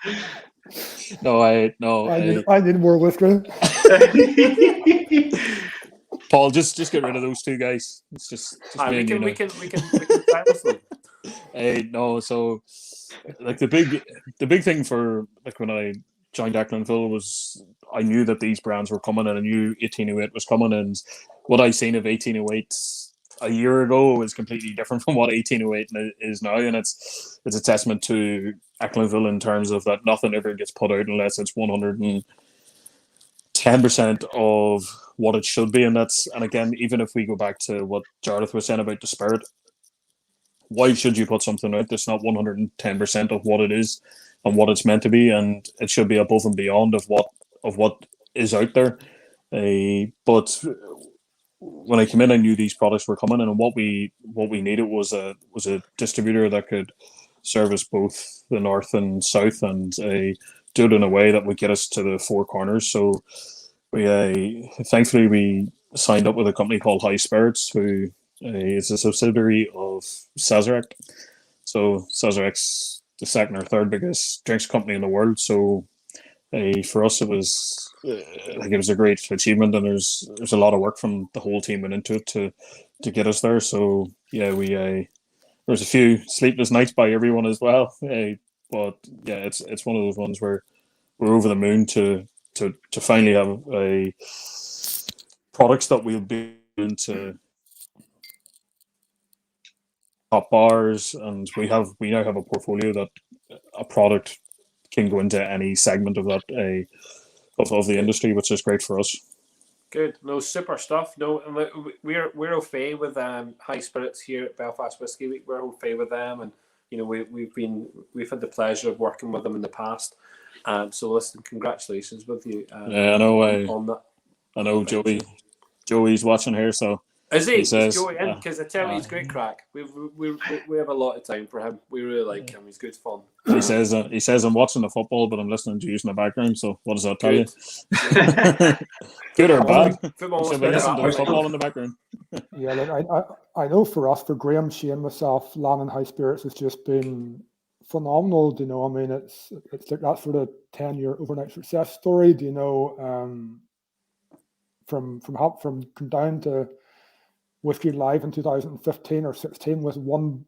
need more whiskey. Paul, just get rid of those two guys. It's just we can silence them. No, so like the big thing for like when I joined Echlinville was I knew that these brands were coming, and I knew 1808 was coming, and what I seen of 1808 a year ago is completely different from what 1808 is now, and it's a testament to Echlinville in terms of that nothing ever gets put out unless it's 110% of what it should be, and again, even if we go back to what Jarleth was saying about the spirit, why should you put something out that's not 110% of what it is and what it's meant to be, and it should be above and beyond of what is out there. But when I came in, I knew these products were coming, and what we needed was a distributor that could service both the north and south, and do it in a way that would get us to the four corners. So we thankfully we signed up with a company called High Spirits, who is a subsidiary of Sazerac. So Sazerac's the second or third biggest drinks company in the world. So for us, it was a great achievement, and there's a lot of work from the whole team went into it to get us there. So yeah, there's a few sleepless nights by everyone as well. But yeah, it's one of those ones where we're over the moon to finally have products that we'll be into top bars, and we now have a portfolio that a product can go into any segment of that of the industry, which is great for us. Good, no, super stuff. No, and we're au fait with High Spirits here at Belfast Whiskey Week. We're au fait with them, and we've had the pleasure of working with them in the past. So listen, congratulations with you. Yeah, I know. On that. I know Joey's watching here, so. Is he? Is Joey in? Because I tell you, he's great crack. We have a lot of time for him. We really like him. He's good fun. He says I'm watching the football, but I'm listening to you in the background. So what does that tell you? Good or bad? Football should be listening to football in the background. Yeah, I know for us, for Graham, Shane, myself, Lan and High Spirits has just been phenomenal. Do you know? I mean, it's like that sort of 10-year overnight success story. Do you know? From come down to Whiskey Live in 2015 or 16 with one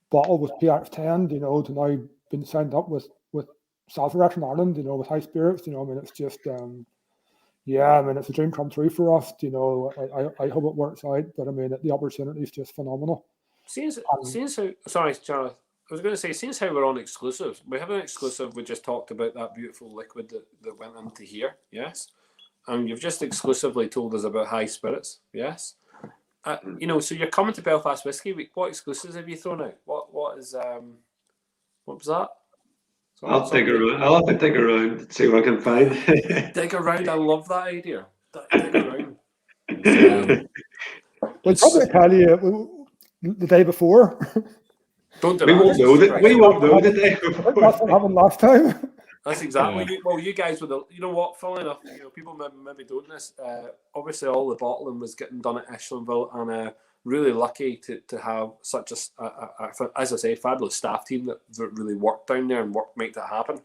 bottle with PX10, to now being signed up with Sazerac in Ireland, with High Spirits, I mean, it's just, it's a dream come true for us, I hope it works out, but I mean, the opportunity is just phenomenal. Since how, sorry, Jarleth, I was going to say, since how we're on exclusive, we have an exclusive, we just talked about that beautiful liquid that went into here, yes? and you've just exclusively told us about high spirits. Yes. So you're coming to Belfast Whiskey Week. What exclusives have you thrown out? What was that? I'll dig around. I'll have to dig around and see what I can find. Dig around. I love that idea. Dig around. We'll probably tell you the day before. Don't do We that. won't know that. We won't know the day That's before. what happened last time. That's exactly. You guys were the. You know what? Funnily enough, people maybe don't know this. Obviously, all the bottling was getting done at Echlinville, and really lucky to have such a, as I say, fabulous staff team that really worked down there and make that happen.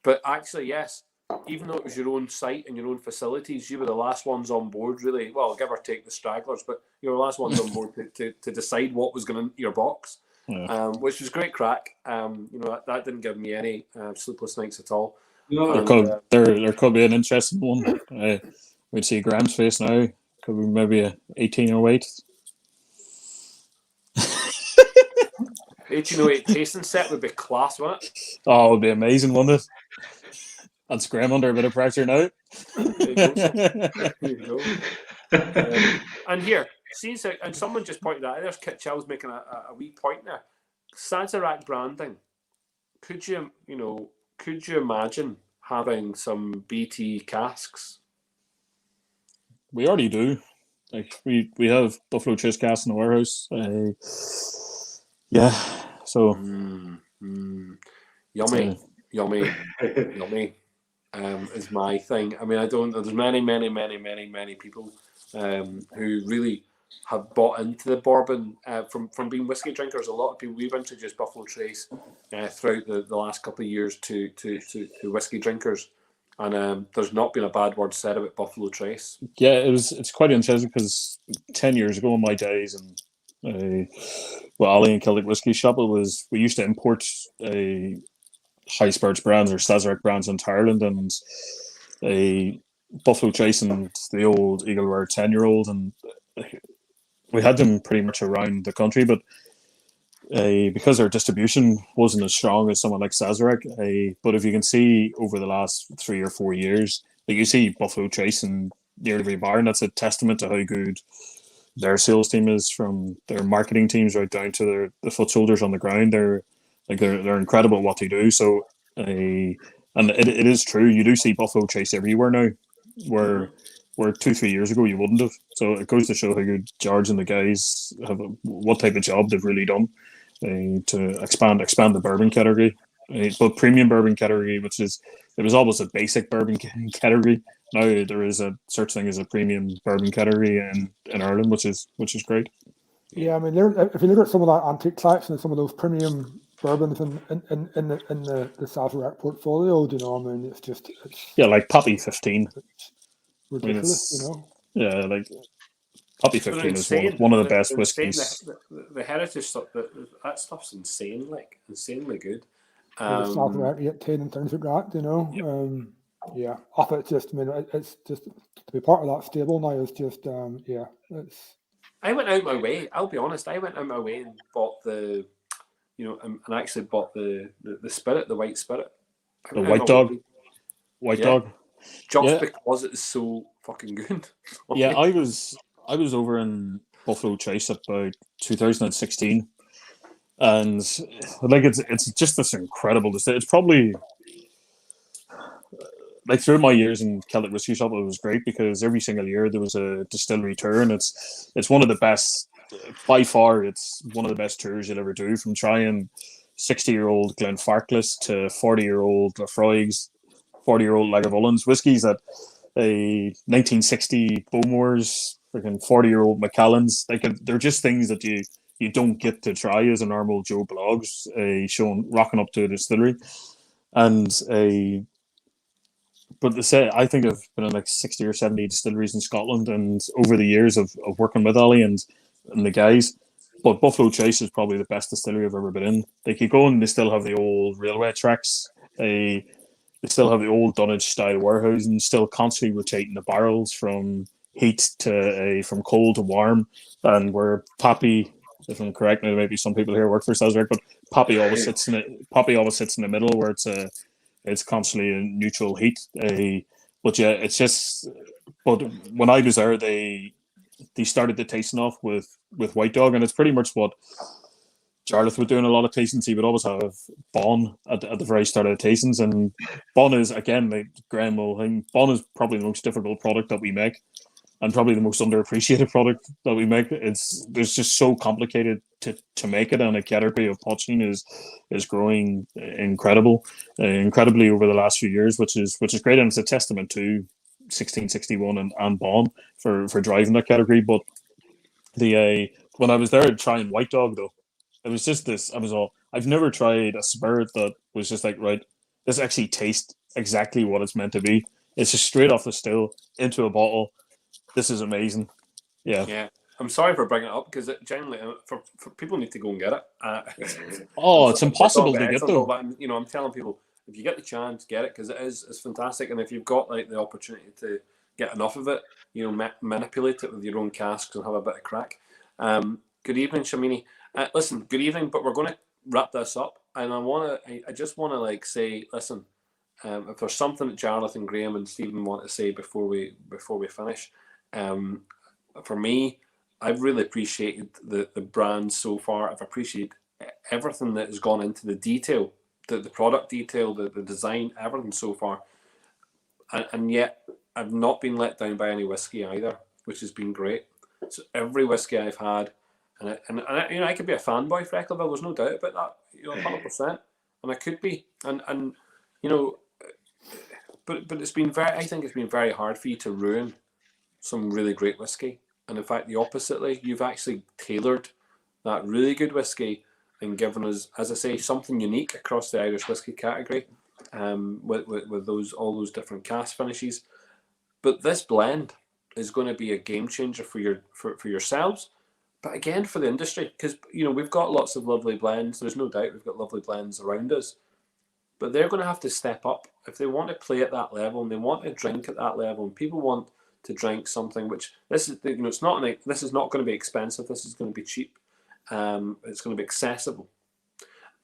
But actually, yes, even though it was your own site and your own facilities, you were the last ones on board. Really, well, give or take the stragglers, but you were the last ones on board to decide what was going in your box. Yeah. Which was great crack. That didn't give me any sleepless nights at all. No. There could be an interesting one. We'd see Graham's face now. Could be maybe a 1808. 1808 tasting set would be class, wouldn't it? Oh, it would be amazing, wouldn't it? That's Graham under a bit of pressure now. There you go. And here, and someone just pointed out, there's Kit Chell's making a wee point there. Sazerac branding. Could you imagine having some BT casks? We already do. Like we have Buffalo Trace casks in the warehouse. Yeah. So yummy is my thing. I mean, there's many people who really have bought into the bourbon from being whiskey drinkers. A lot of people, we've introduced Buffalo Trace throughout the last couple of years to whiskey drinkers, and there's not been a bad word said about Buffalo Trace. Yeah, it's quite interesting because 10 years ago in my days and Ali and Celtic Whiskey Shop, we used to import high spirits brands or Sazerac brands into Ireland, and Buffalo Trace and the old Eagle Rare 10-year-old, and we had them pretty much around the country, but because our distribution wasn't as strong as someone like Sazerac, but if you can see over the last 3 or 4 years, that you see Buffalo Trace in near every bar, and that's a testament to how good their sales team is, from their marketing teams right down to the foot soldiers on the ground. They're incredible at what they do. So, and it is true. You do see Buffalo Trace everywhere now, where 2-3 years ago you wouldn't have. So it goes to show how good George and the guys what type of job they've really done to expand the bourbon category, but premium bourbon category, it was almost a basic bourbon category. Now there is a such thing as a premium bourbon category in Ireland, which is great. Yeah, I mean, if you look at some of that antique collection and some of those premium bourbons in the Sazerac portfolio, I mean, it's like Poppy 15. It's ridiculous, Yeah, like Poppy 15 is one of the best whiskies. The heritage stuff, that stuff's insane, insanely good. The Sazerac 18 and things like that, Yep. Yeah, it's just, I mean, it's just to be part of that stable now is just, it's. I went out my way. I'll be honest. I went out my way and bought and actually bought the spirit, the white spirit, the white dog, dog, just because it's so fucking good. Yeah, I was over in Buffalo Trace about 2016, and like it's just this incredible. It's probably. Like through my years in Celtic Whiskey Shop, it was great because every single year there was a distillery tour, and it's one of the best by far. It's one of the best tours you'll ever do. From trying 60-year-old Glenfarclas to 40-year-old Lafroigs, 40-year-old Lagavulins, whiskies that 1960 Bowmores, freaking 40-year-old Macallans. They're just things that you don't get to try as a normal Joe Blogs rocking up to a distillery, and But I think I've been in like 60 or 70 distilleries in Scotland, and over the years of working with Ali and the guys, but Buffalo Trace is probably the best distillery I've ever been in. They keep going. They still have the old railway tracks. They still have the old dunnage style warehousing, still constantly rotating the barrels from heat to from cold to warm. And where Poppy, if I'm correct, now maybe some people here work for Sazerac, but Poppy always sits in the middle where it's constantly in neutral heat. But yeah, it's just. But when I was there, they started the tasting off with White Dog, and it's pretty much what Jarleth were doing a lot of tastings. He would always have Bon at the very start of the tastings, and Bon is, again, like Graham will think, Bon is probably the most difficult product that we make, and probably the most underappreciated product that we make. There's just so complicated to make it, and the category of poaching is growing incredibly over the last few years, which is great, and it's a testament to 1661 and Bon for driving that category. But the when I was there trying White Dog, though, it was just this. I've never tried a spirit that was just like, right, this actually tastes exactly what it's meant to be. It's just straight off the still into a bottle. This is amazing. Yeah. I'm sorry for bringing it up because generally, for people need to go and get it. It's impossible to get though. But I'm telling people, if you get the chance, get it, because it's fantastic. And if you've got like the opportunity to get enough of it, manipulate it with your own casks and have a bit of crack. Good evening, Shamini. Listen, good evening, but we're going to wrap this up, and I just want to say, listen, if there's something that Jarleth and Graham and Stephen want to say before we finish, for me, I've really appreciated the brand so far. I've appreciated everything that has gone into the detail, the product detail, the design, everything so far, and yet I've not been let down by any whiskey either, which has been great. So every whiskey I've had. And I could be a fanboy for Echlinville. There's no doubt about that. 100%. And I could be. And but it's been I think it's been very hard for you to ruin some really great whiskey. And in fact, the oppositely, you've actually tailored that really good whiskey and given us, as I say, something unique across the Irish whiskey category, with all those different cask finishes. But this blend is going to be a game changer for yourselves. But again, for the industry, because we've got lots of lovely blends. There's no doubt we've got lovely blends around us, but they're going to have to step up if they want to play at that level and they want to drink at that level. And people want to drink something which this is, it's not. This is not going to be expensive. This is going to be cheap. It's going to be accessible,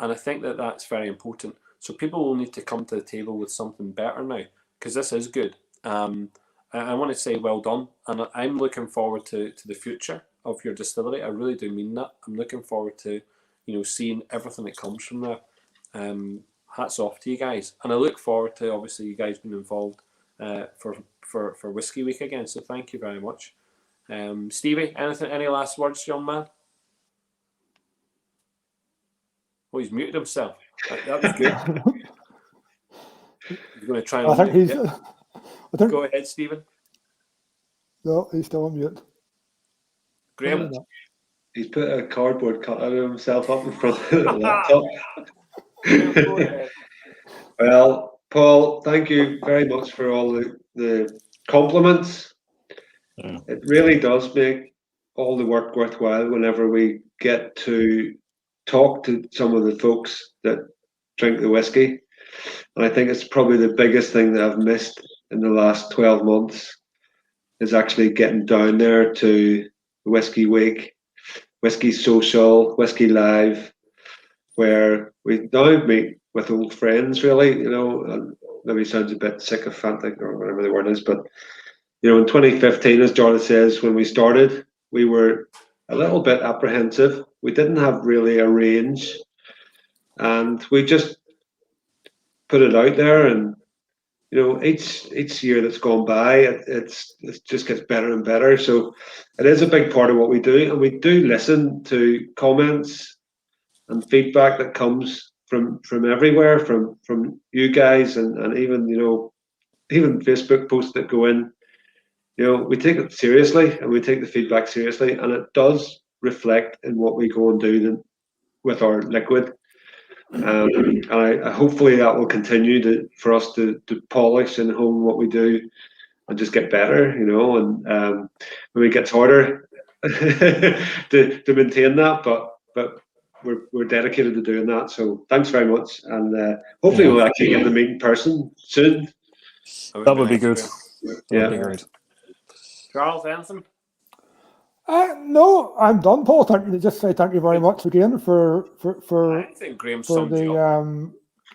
and I think that that's very important. So people will need to come to the table with something better now, because this is good. I want to say well done, and I'm looking forward to the future of your distillery. I really do mean that. I'm looking forward to, seeing everything that comes from there. Hats off to you guys, and I look forward to obviously you guys being involved for Whiskey Week again. So thank you very much, Stevie. Any last words, young man? Oh, he's muted himself. That was good. He's going to try and. I think he's. Go ahead, Stephen. No, he's still on mute. Graham. He's put a cardboard cutout of himself up in front of the laptop. Go ahead. Well, Paul, thank you very much for all the compliments. Yeah. It really does make all the work worthwhile whenever we get to talk to some of the folks that drink the whiskey. And I think it's probably the biggest thing that I've missed in the last 12 months is actually getting down there to Whiskey Week, Whiskey Social, Whiskey Live, where we now meet with old friends, really, and maybe sounds a bit sycophantic or whatever the word is, but, in 2015, as Jarleth says, when we started, we were a little bit apprehensive. We didn't have really a range, and we just put it out there, and each year that's gone by, it just gets better and better. So it is a big part of what we do, and we do listen to comments and feedback that comes from everywhere, from you guys, and even even Facebook posts that go in. We take it seriously, and we take the feedback seriously, and it does reflect in what we go and do with our liquid. And I hopefully that will continue for us to polish and hone what we do and just get better, and maybe it gets harder to maintain that, but we're dedicated to doing that. So thanks very much, and hopefully we'll actually get to meet in person soon. That would be good. Yeah. That would be great. Charles, anything? No, I'm done, Paul. Just say thank you very much again for I think Graham summed you up.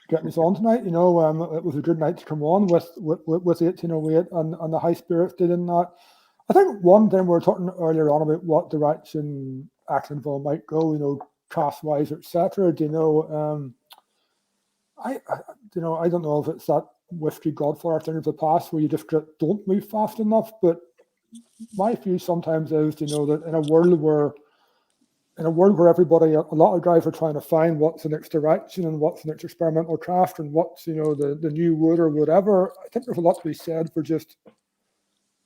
getting us on tonight. You know, it was a good night to come on with 1808 and the high spirits did in that. I think one thing we were talking earlier on about what direction Echlinville might go, you know, class-wise, etc. Do you know? I don't know if it's that whiskey godfather thing of the past where you just don't move fast enough. But my view sometimes is, you know, that in a world where everybody, a lot of guys are trying to find what's the next direction and what's the next experimental craft and what's, you know, the new wood or whatever. I think there's a lot to be said for just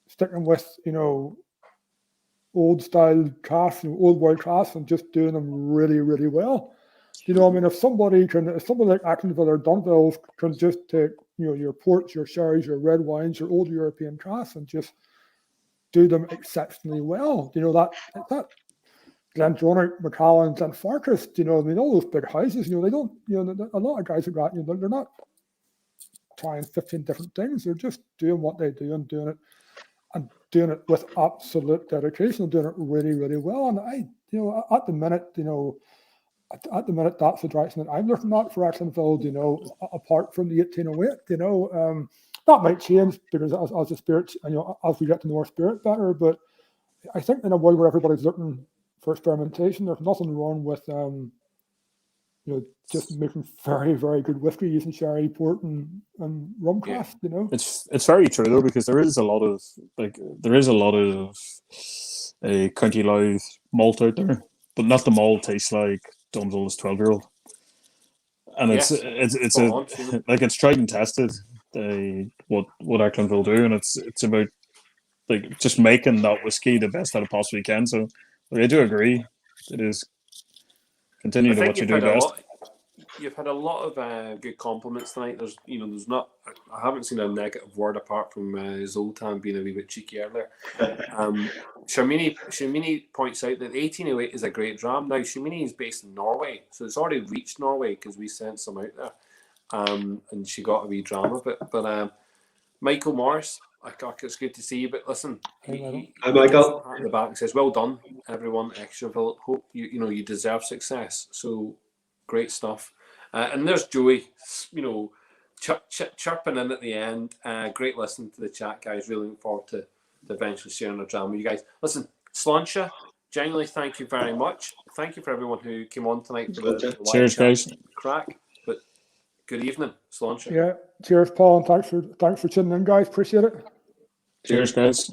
sticking with, you know, old style crafts and old world crafts and just doing them really, really well. You know, I mean, if somebody like Echlinville or Dunville can just take, you know, your ports, your sherries, your red wines, your old European crafts and just do them exceptionally well, you know, that Glendronach, Macallan, Glenfarclas, you know, I mean, all those big houses, you know, they don't, you know, a lot of guys have got, you know, they're not trying 15 different things. They're just doing what they do and doing it with absolute dedication and doing it really, really well. And you know, at the minute, that's the direction that I'm looking at for Echlinville, you know, apart from the 1808, you know, that might change because as the spirits, you know, as we get to know our spirit better, but I think in a world where everybody's looking for experimentation, there's nothing wrong with, you know, just making very, very good whiskey using sherry, port, and rum craft. You know, it's very true though, because there is a lot of County Louth malt out there, but not the malt tastes like Dunville's 12-year-old, and it's tried and tested. What Echlinville do, and it's about like just making that whiskey the best that it possibly can. So I do agree. It is continue to what you do best. You've had a lot of good compliments tonight. I haven't seen a negative word apart from Zoltan being a wee bit cheeky earlier. Shamini points out that 1808 is a great dram. Now Shamini is based in Norway, so it's already reached Norway because we sent some out there, and she got a wee dram of it. But Michael Morris, it's good to see you. But listen, hi Michael. At the back says, "Well done, everyone. Echlinville. Hope you deserve success." So great stuff. And there's Joey, you know, chirping in at the end. Great listening to the chat, guys. Really looking forward to eventually sharing a dram with you guys. Listen, Sláinte, genuinely thank you very much. Thank you for everyone who came on tonight for the cheers, guys. Crack. But good evening, Sláinte. Yeah, cheers, Paul, and thanks for tuning in, guys. Appreciate it. Cheers, guys.